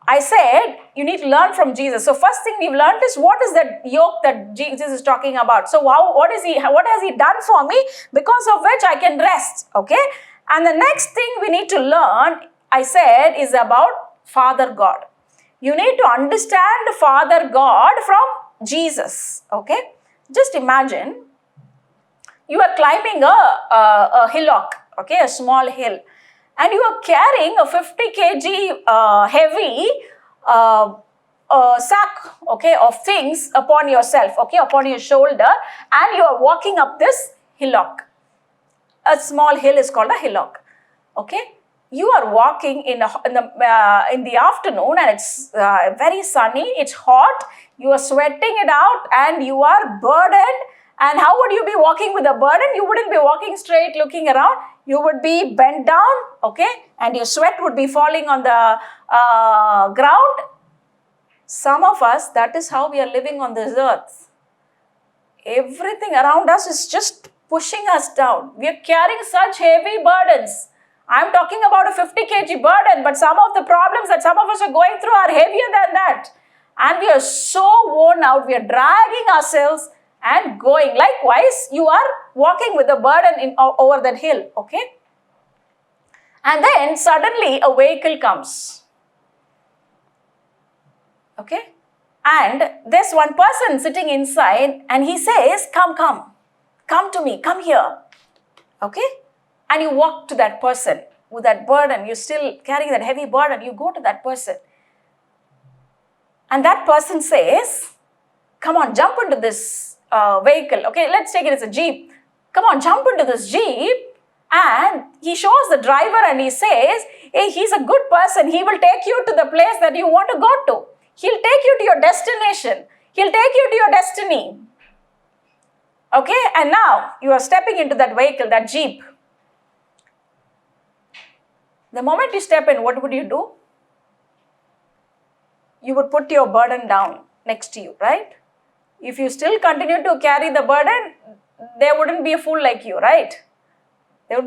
I said you need to learn from Jesus. So first thing we've learned is what is that yoke that Jesus is talking about. So what has he done for me because of which I can rest, okay? And the next thing we need to learn, I said, is about Father God. You need to understand Father God from Jesus, okay? Just imagine you are climbing a hillock, okay, a small hill, and you are carrying a 50 kg heavy sack, okay, of things upon yourself, okay, upon your shoulder, and you are walking up this hillock. A small hill is called a hillock, okay. You are walking in the afternoon, and it's very sunny, it's hot, you are sweating it out, and you are burdened. And how would you be walking with a burden? You wouldn't be walking straight looking around. You would be bent down, okay? And your sweat would be falling on the ground. Some of us, that is how we are living on this earth. Everything around us is just pushing us down. We are carrying such heavy burdens. I'm talking about a 50 kg burden, but some of the problems that some of us are going through are heavier than that. And we are so worn out, we are dragging ourselves and going. Likewise, you are walking with a burden over that hill, okay? And then suddenly a vehicle comes, okay? And there's one person sitting inside, and he says, come to me, come here, okay? And you walk to that person with that burden. You're still carrying that heavy burden. You go to that person. And that person says, come on, jump into this vehicle. Okay, let's take it as a jeep. Come on, jump into this jeep. And he shows the driver and he says, hey, he's a good person. He will take you to the place that you want to go to. He'll take you to your destination. He'll take you to your destiny. Okay, and now you are stepping into that vehicle, that jeep. The moment you step in, what would you do? You would put your burden down next to you, right? If you still continue to carry the burden, there wouldn't be a fool like you, right? There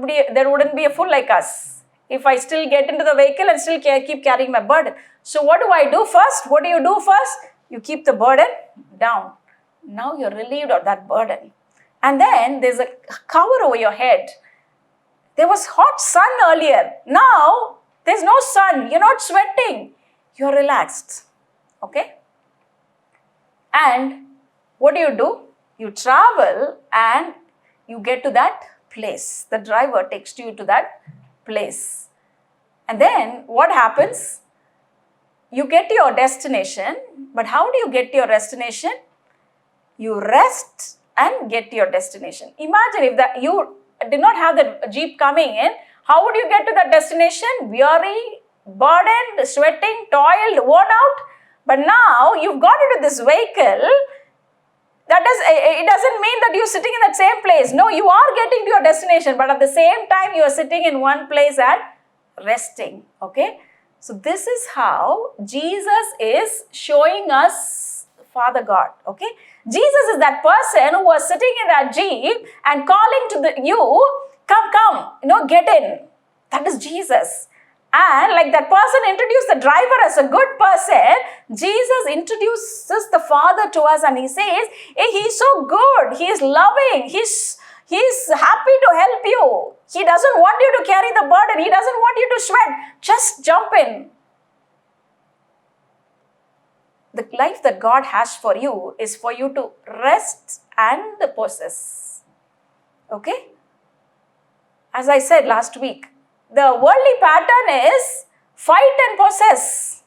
wouldn't be a fool like us. If I still get into the vehicle and still keep carrying my burden. So what do I do first? What do you do first? You keep the burden down. Now you're relieved of that burden. And then there's a cover over your head. There was hot sun earlier. Now there's no sun. You're not sweating. You're relaxed. Okay? And what do? You travel and you get to that place. The driver takes you to that place. And then what happens? You get to your destination. But how do you get to your destination? You rest and get to your destination. Imagine if you did not have the jeep coming in, how would you get to that destination? Weary, burdened, sweating, toiled, worn out. But now you've got into this vehicle. It doesn't mean that you're sitting in that same place. No, you are getting to your destination, but at the same time you are sitting in one place and resting. Okay? So this is how Jesus is showing us Father God. Okay? Jesus is that person who was sitting in that jeep and calling to you, come, get in. That is Jesus. And like that person introduced the driver as a good person, Jesus introduces the Father to us and he says, hey, he's so good, he's loving, he's happy to help you. He doesn't want you to carry the burden, he doesn't want you to sweat. Just jump in. The life that God has for you is for you to rest and possess. Okay? As I said last week, the worldly pattern is fight and possess,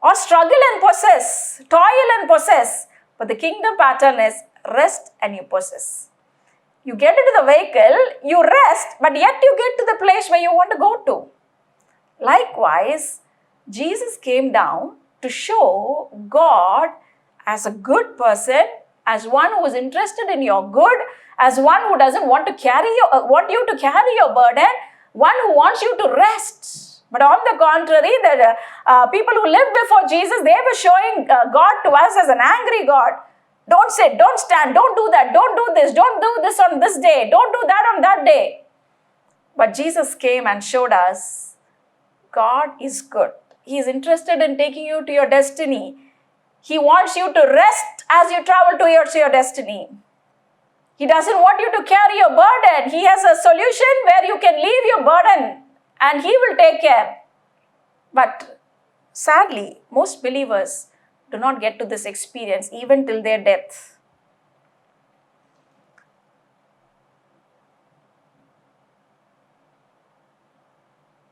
or struggle and possess, toil and possess. But the kingdom pattern is rest and you possess. You get into the vehicle, you rest, but yet you get to the place where you want to go to. Likewise, Jesus came down to show God as a good person, as one who is interested in your good, as one who doesn't want you to carry your burden, one who wants you to rest. But on the contrary, the people who lived before Jesus, they were showing God to us as an angry God. Don't sit, don't stand, don't do that, don't do this, don't do this on this day, don't do that on that day. But Jesus came and showed us God is good. He is interested in taking you to your destiny. He wants you to rest as you travel towards your destiny. He doesn't want you to carry your burden. He has a solution where you can leave your burden and He will take care. But sadly, most believers do not get to this experience even till their death.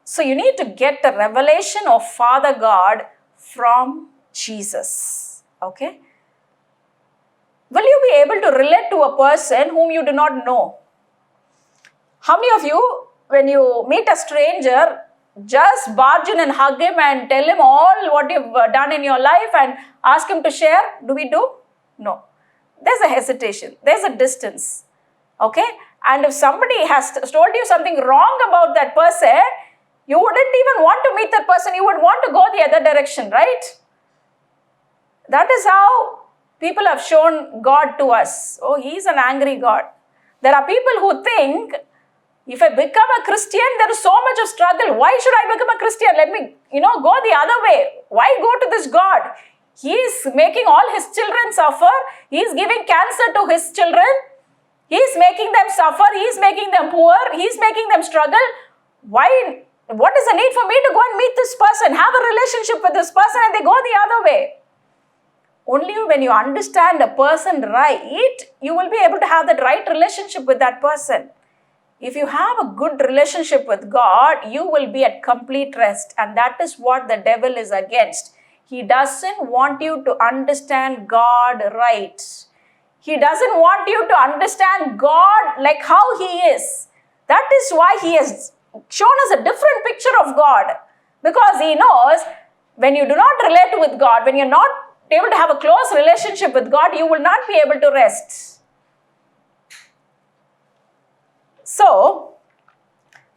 So you need to get the revelation of Father God from Jesus. Okay? Will you be able to relate to a person whom you do not know? How many of you, when you meet a stranger, just barge in and hug him and tell him all what you've done in your life and ask him to share? Do we do? No. There's a hesitation. There's a distance. Okay? And if somebody has told you something wrong about that person, you wouldn't even want to meet that person. You would want to go the other direction, right? That is how people have shown God to us. Oh, He's an angry God. There are people who think, if I become a Christian, there is so much of struggle. Why should I become a Christian? Let me, go the other way. Why go to this God? He is making all His children suffer. He is giving cancer to His children. He is making them suffer. He is making them poor. He is making them struggle. Why? What is the need for me to go and meet this person, have a relationship with this person, and they go the other way? Only when you understand a person right, you will be able to have that right relationship with that person. If you have a good relationship with God, you will be at complete rest. And that is what the devil is against. He doesn't want you to understand God right. He doesn't want you to understand God like how He is. That is why He has shown us a different picture of God. Because He knows when you do not relate with God, when you're not able to have a close relationship with God, you will not be able to rest. So,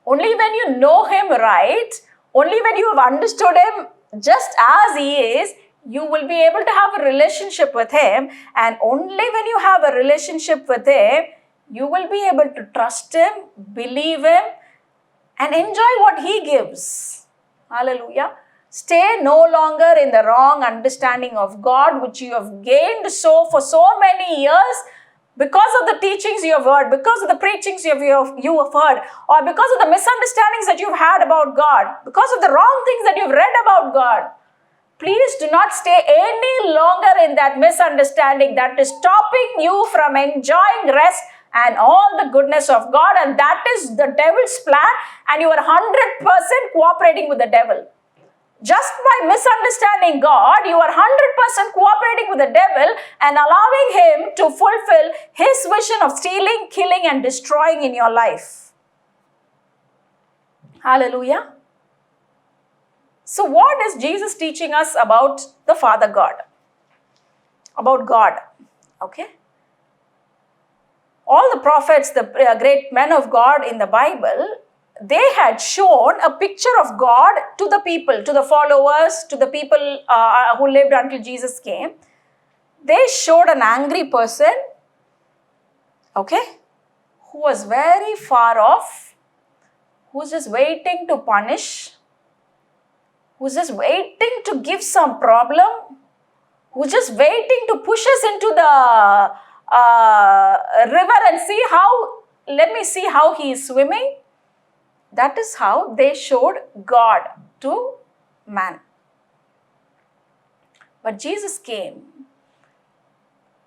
only when you know Him right, only when you have understood Him just as He is, you will be able to have a relationship with Him. And only when you have a relationship with Him, you will be able to trust Him, believe Him, and enjoy what He gives. Hallelujah. Stay no longer in the wrong understanding of God, which you have gained for so many years, because of the teachings you have heard, because of the preachings you have heard, or because of the misunderstandings that you've had about God, because of the wrong things that you've read about God. Please do not stay any longer in that misunderstanding that is stopping you from enjoying rest and all the goodness of God. And that is the devil's plan, and you are 100% cooperating with the devil. Just by misunderstanding God, you are 100% cooperating with the devil and allowing him to fulfill his vision of stealing, killing, and destroying in your life. Hallelujah. So what is Jesus teaching us about the Father God? About God. Okay. All the prophets, the great men of God in the Bible, they had shown a picture of God to the people, to the followers, to the people who lived until Jesus came. They showed an angry person, okay, who was very far off, who's just waiting to punish, who's just waiting to give some problem, who's just waiting to push us into the river and let me see how he is swimming. That is how they showed God to man. But Jesus came,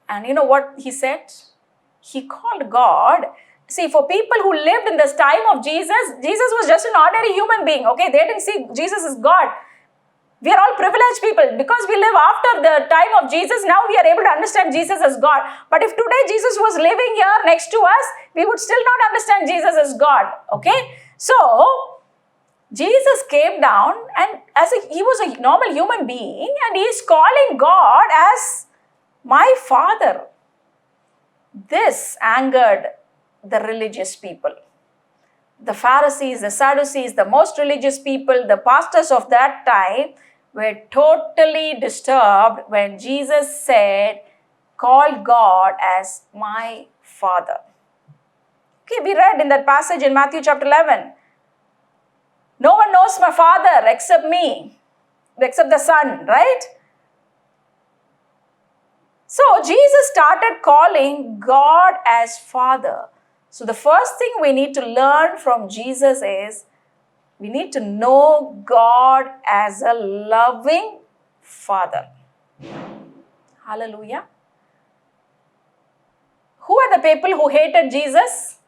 and you know what He said? He called God. See, for people who lived in this time of Jesus, Jesus was just an ordinary human being, okay? They didn't see Jesus as God. We are all privileged people. Because we live after the time of Jesus, now we are able to understand Jesus as God. But if today Jesus was living here next to us, we would still not understand Jesus as God, okay? So, Jesus came down, and he was a normal human being, and He is calling God as my Father. This angered the religious people. The Pharisees, the Sadducees, the most religious people, the pastors of that time were totally disturbed when Jesus called God as my Father. Okay, we read in that passage in Matthew chapter 11. No one knows my Father except me. except the Son, right? So Jesus started calling God as Father. So the first thing we need to learn from Jesus is we need to know God as a loving Father. Hallelujah. Who are the people who hated Jesus?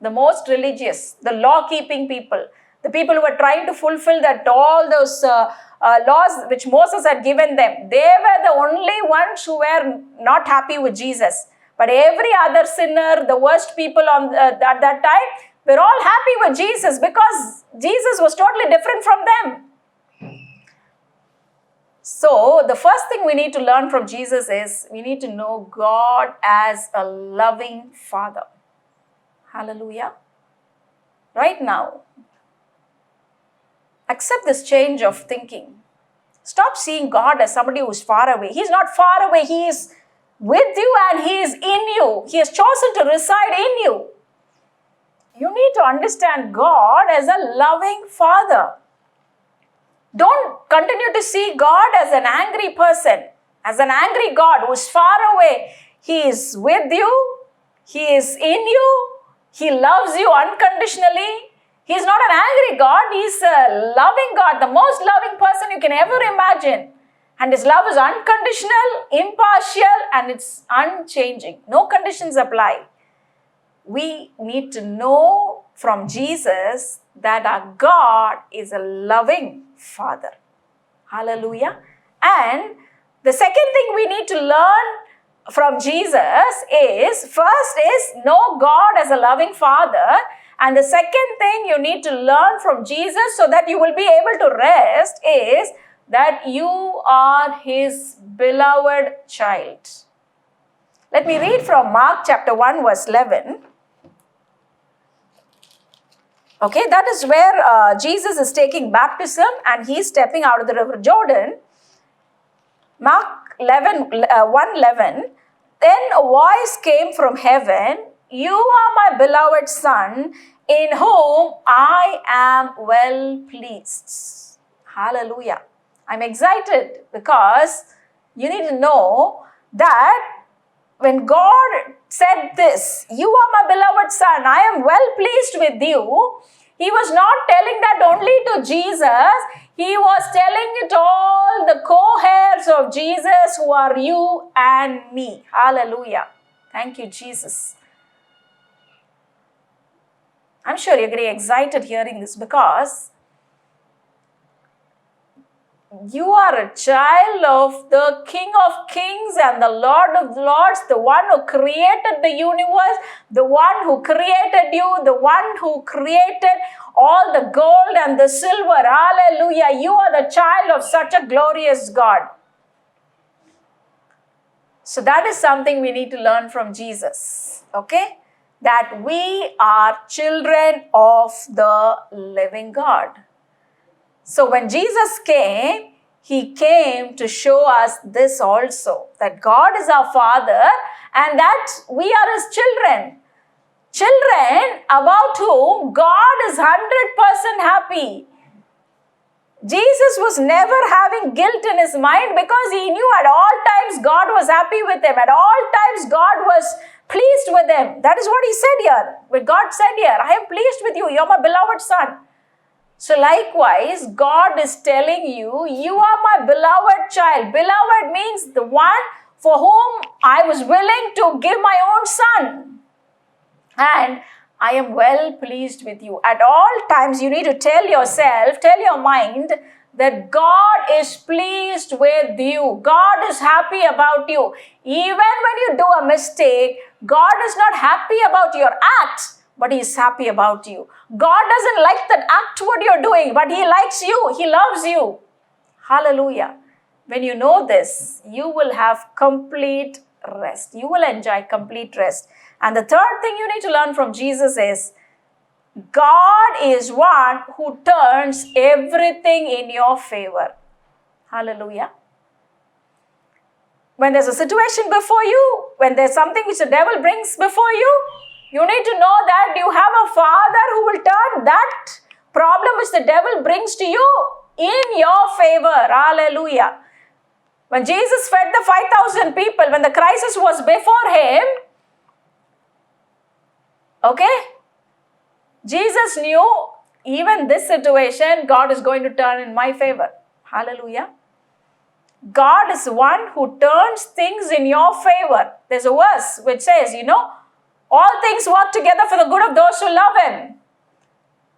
The most religious, the law-keeping people, the people who were trying to fulfill that all those laws which Moses had given them. They were the only ones who were not happy with Jesus. But every other sinner, the worst people at that time, were all happy with Jesus because Jesus was totally different from them. So, the first thing we need to learn from Jesus is we need to know God as a loving Father. Hallelujah. Right now, accept this change of thinking. Stop seeing God as somebody who is far away. He is not far away. He is with you and He is in you. He has chosen to reside in you. You need to understand God as a loving Father. Don't continue to see God as an angry person, as an angry God who is far away. He is with you. He is in you. He loves you unconditionally. He is not an angry God. He is a loving God, the most loving person you can ever imagine. And His love is unconditional, impartial, and it's unchanging. No conditions apply. We need to know from Jesus that our God is a loving Father. Hallelujah. And the second thing we need to learn from Jesus is, first is know God as a loving Father. And the second thing you need to learn from Jesus so that you will be able to rest is that you are His beloved child. Let me read from Mark chapter 1 verse 11. Okay, that is where Jesus is taking baptism and He is stepping out of the river Jordan. Mark 1:11. Then a voice came from heaven, "You are my beloved Son, in whom I am well pleased." Hallelujah. I'm excited because you need to know that when God said this, "You are my beloved Son, I am well pleased with you," He was not telling that only to Jesus. He was telling it to all the co-heirs of Jesus who are you and me. Hallelujah. Thank you, Jesus. I'm sure you're getting excited hearing this because you are a child of the King of Kings and the Lord of Lords, the one who created the universe, the one who created you, the one who created all the gold and the silver. Hallelujah. You are the child of such a glorious God. So that is something we need to learn from Jesus. Okay? That we are children of the living God. So when Jesus came, He came to show us this also, that God is our Father and that we are His children. Children about whom God is 100% happy. Jesus was never having guilt in His mind because He knew at all times God was happy with Him. At all times God was pleased with Him. That is what He said here. When God said here, "I am pleased with you. You are my beloved Son." So likewise, God is telling you, you are my beloved child. Beloved means the one for whom I was willing to give my own son. And I am well pleased with you. At all times, you need to tell yourself, tell your mind that God is pleased with you. God is happy about you. Even when you do a mistake, God is not happy about your act, but He is happy about you. God doesn't like that act what you're doing, but He likes you. He loves you. Hallelujah. When you know this, you will have complete rest. You will enjoy complete rest. And the third thing you need to learn from Jesus is God is one who turns everything in your favor. Hallelujah. When there's a situation before you, when there's something which the devil brings before you, you need to know that you have a Father who will turn that problem which the devil brings to you in your favor. Hallelujah. When Jesus fed the 5,000 people, when the crisis was before him, okay, Jesus knew even this situation, God is going to turn in my favor. Hallelujah. God is one who turns things in your favor. There's a verse which says, all things work together for the good of those who love him.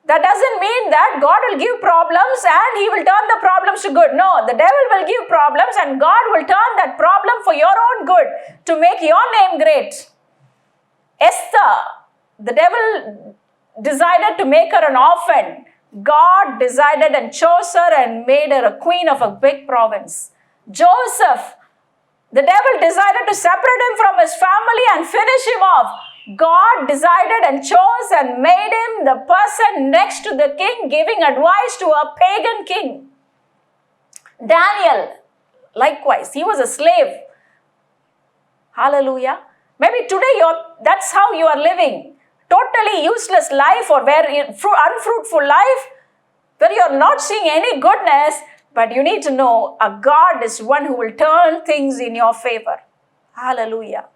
That doesn't mean that God will give problems and he will turn the problems to good. No, the devil will give problems and God will turn that problem for your own good, to make your name great. Esther, the devil decided to make her an orphan. God decided and chose her and made her a queen of a big province. Joseph, the devil decided to separate him from his family and finish him off. God decided and chose and made him the person next to the king, giving advice to a pagan king. Daniel, likewise, he was a slave. Hallelujah. Maybe today that's how you are living. Totally useless life, or unfruitful life, where you are not seeing any goodness. But you need to know a God is one who will turn things in your favor. Hallelujah.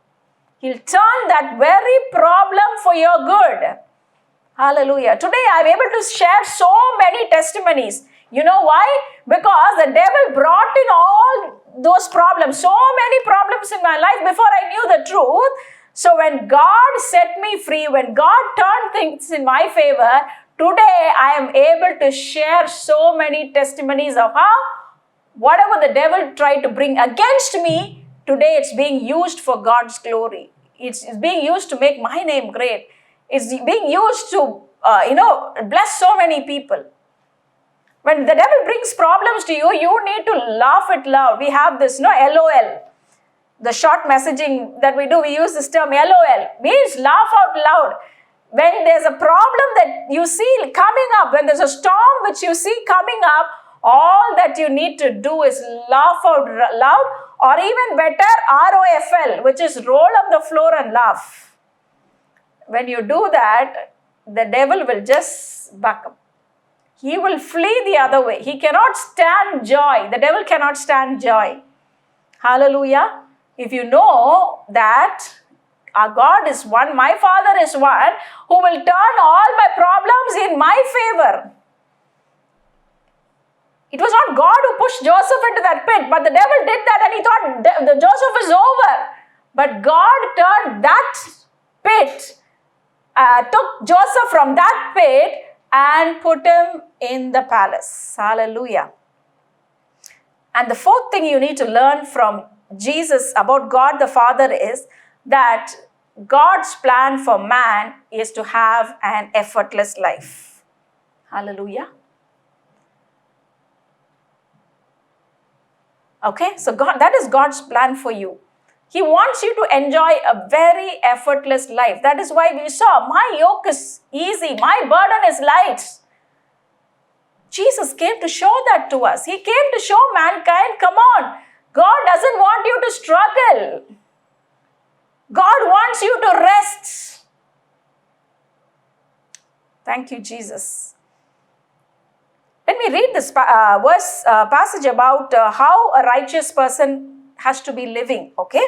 He'll turn that very problem for your good. Hallelujah. Today I'm able to share so many testimonies. You know why? Because the devil brought in all those problems, so many problems in my life before I knew the truth. So when God set me free, when God turned things in my favor, today I am able to share so many testimonies of how whatever the devil tried to bring against me, today it's being used for God's glory. It's being used to make my name great. It's being used to, bless so many people. When the devil brings problems to you, you need to laugh it loud. We have this, LOL. The short messaging that we do, we use this term LOL. Means laugh out loud. When there's a problem that you see coming up, when there's a storm which you see coming up, all that you need to do is laugh out loud, or even better, ROFL, which is roll on the floor and laugh. When you do that, the devil will just back up. He will flee the other way. He cannot stand joy. The devil cannot stand joy. Hallelujah. If you know that our God is one, my Father is one, who will turn all my problems in my favor. It was not God who pushed Joseph into that pit, but the devil did that and he thought Joseph is over. But God turned that pit, took Joseph from that pit and put him in the palace. Hallelujah. And the fourth thing you need to learn from Jesus about God the Father is that God's plan for man is to have an effortless life. Hallelujah. Okay, so that is God's plan for you. He wants you to enjoy a very effortless life. That is why we saw, my yoke is easy, my burden is light. Jesus came to show that to us. He came to show mankind, come on, God doesn't want you to struggle. God wants you to rest. Thank you, Jesus. Let me read this passage about how a righteous person has to be living, okay?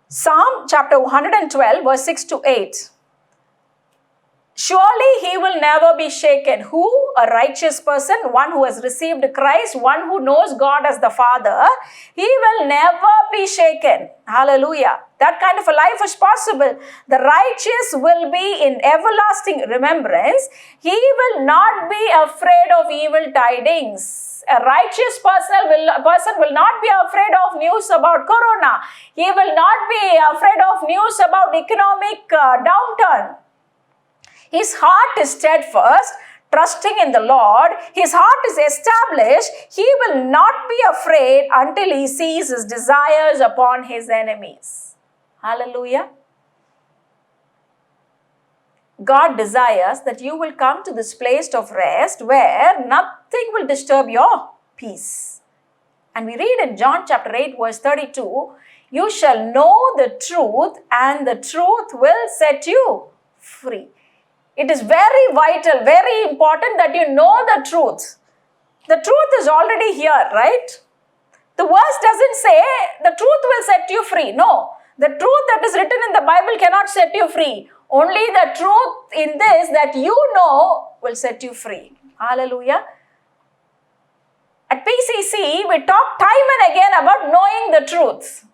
Psalm chapter 112, verse 6 to 8. Surely he will never be shaken. Who? A righteous person, one who has received Christ, one who knows God as the Father. He will never be shaken. Hallelujah. That kind of a life is possible. The righteous will be in everlasting remembrance. He will not be afraid of evil tidings. A righteous person will not be afraid of news about corona. He will not be afraid of news about economic downturn. His heart is steadfast, trusting in the Lord. His heart is established. He will not be afraid until he sees his desires upon his enemies. Hallelujah. God desires that you will come to this place of rest where nothing will disturb your peace. And we read in John chapter 8, verse 32, you shall know the truth and the truth will set you free. It is very vital, very important that you know the truth. The truth is already here, right? The verse doesn't say the truth will set you free. No, the truth that is written in the Bible cannot set you free. Only the truth in this that you know will set you free. Hallelujah. At PCC, we talk time and again about knowing the truth.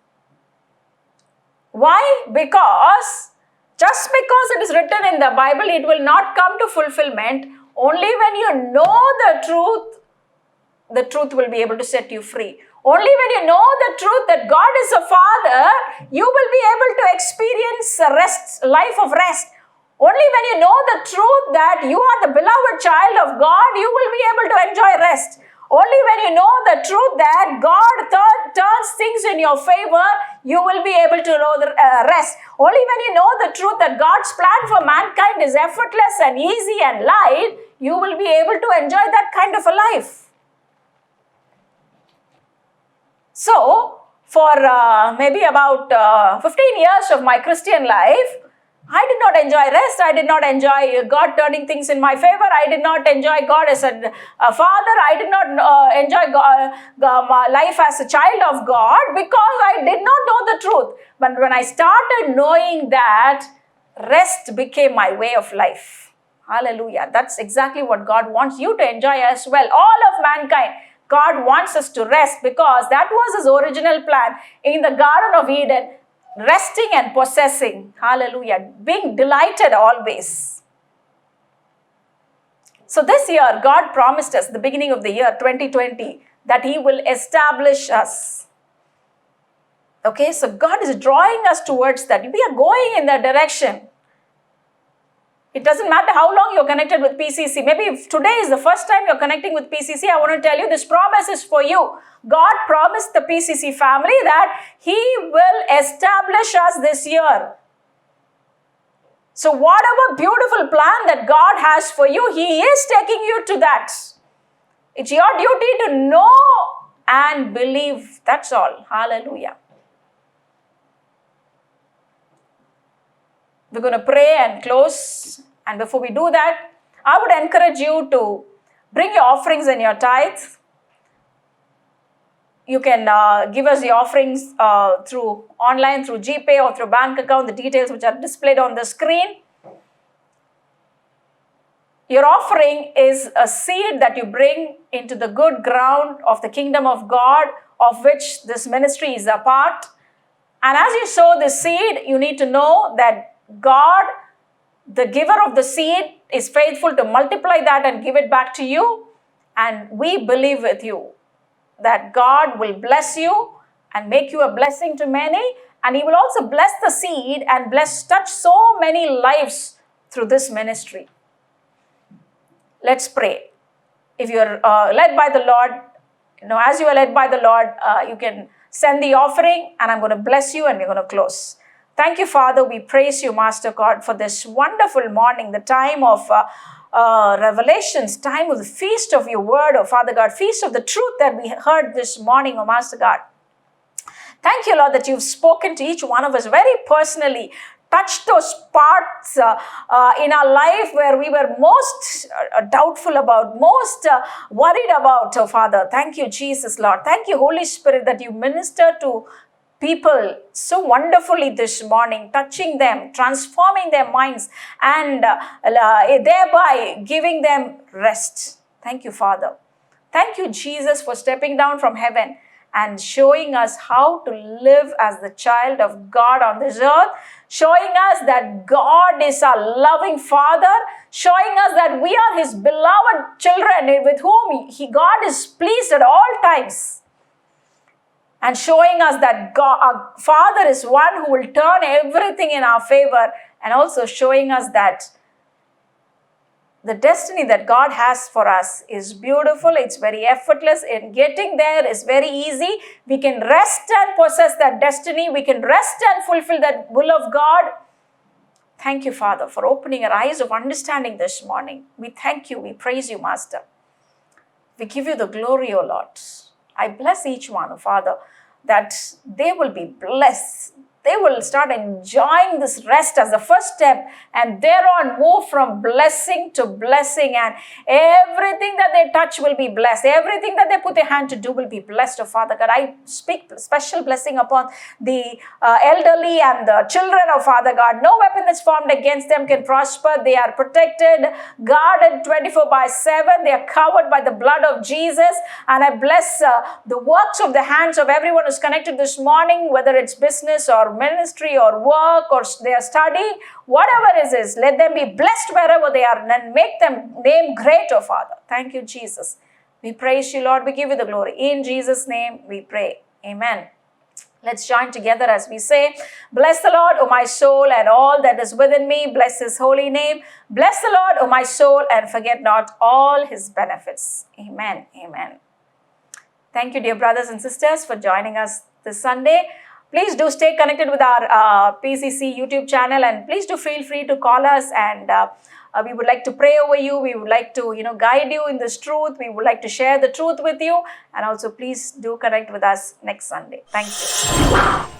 Why? Because just because it is written in the Bible, it will not come to fulfillment. Only when you know the truth will be able to set you free. Only when you know the truth that God is a Father, you will be able to experience a life of rest. Only when you know the truth that you are the beloved child of God, you will be able to enjoy rest. Only when you know the truth that God turns things in your favor, you will be able to know the rest. Only when you know the truth that God's plan for mankind is effortless and easy and light, you will be able to enjoy that kind of a life. So, for maybe about 15 years of my Christian life, I did not enjoy rest. I did not enjoy God turning things in my favor. I did not enjoy God as a father. I did not enjoy my life as a child of God because I did not know the truth. But when I started knowing that, rest became my way of life. Hallelujah. That's exactly what God wants you to enjoy as well. All of mankind. God wants us to rest because that was His original plan in the Garden of Eden. Resting and possessing. Hallelujah. Being delighted always. So this year, God promised us, the beginning of the year 2020, that He will establish us. Okay, so God is drawing us towards that. We are going in that direction. It doesn't matter how long you're connected with PCC. Maybe if today is the first time you're connecting with PCC, I want to tell you this promise is for you. God promised the PCC family that He will establish us this year. So whatever beautiful plan that God has for you, He is taking you to that. It's your duty to know and believe. That's all. Hallelujah. We're going to pray and close. And before we do that, I would encourage you to bring your offerings and your tithes. You can give us the offerings through online, through GPay or through bank account, the details which are displayed on the screen. Your offering is a seed that you bring into the good ground of the kingdom of God, of which this ministry is a part. And as you sow the seed, you need to know that God, the giver of the seed, is faithful to multiply that and give it back to you. And we believe with you that God will bless you and make you a blessing to many. And He will also bless the seed and touch so many lives through this ministry. Let's pray. If you're led by the Lord, as you are led by the Lord, you can send the offering and I'm going to bless you and we're going to close. Thank you, Father. We praise you, Master God, for this wonderful morning, the time of revelations, time of the feast of your word, oh Father God, feast of the truth that we heard this morning, oh Master God. Thank you, Lord, that you've spoken to each one of us very personally, touched those parts in our life where we were most doubtful about, most worried about, oh Father. Thank you, Jesus, Lord. Thank you, Holy Spirit, that you minister to people so wonderfully this morning, touching them, transforming their minds, and thereby giving them rest. Thank you, Father. Thank you, Jesus, for stepping down from heaven and showing us how to live as the child of God on this earth, showing us that God is our loving Father, showing us that we are His beloved children with whom God is pleased at all times. And showing us that God, our Father, is one who will turn everything in our favor, and also showing us that the destiny that God has for us is beautiful. It's very effortless. And getting there is very easy. We can rest and possess that destiny. We can rest and fulfill that will of God. Thank you, Father, for opening our eyes of understanding this morning. We thank you. We praise you, Master. We give you the glory, O Lord. I bless each one, Father, that they will be blessed. they will start enjoying this rest as the first step, and thereon move from blessing to blessing, and everything that they touch will be blessed. Everything that they put their hand to do will be blessed, oh Father God. I speak special blessing upon the elderly and the children, oh Father God. No weapon that's formed against them can prosper. They are protected, guarded 24/7. They are covered by the blood of Jesus. And I bless the works of the hands of everyone who's connected this morning, whether it's business or ministry or work or their study, whatever it is, let them be blessed wherever they are, and make them name great, oh Father. Thank you, Jesus. We praise you, Lord. We give you the glory. In Jesus' name we pray. Amen. Let's join together as we say, bless the Lord, O my soul, and all that is within me. Bless his holy name. Bless the Lord, O my soul, and forget not all his benefits. Amen. Amen. Thank you, dear brothers and sisters, for joining us this Sunday. Please do stay connected with our PCC YouTube channel, and please do feel free to call us, and we would like to pray over you. We would like to, guide you in this truth. We would like to share the truth with you, and also please do connect with us next Sunday. Thank you.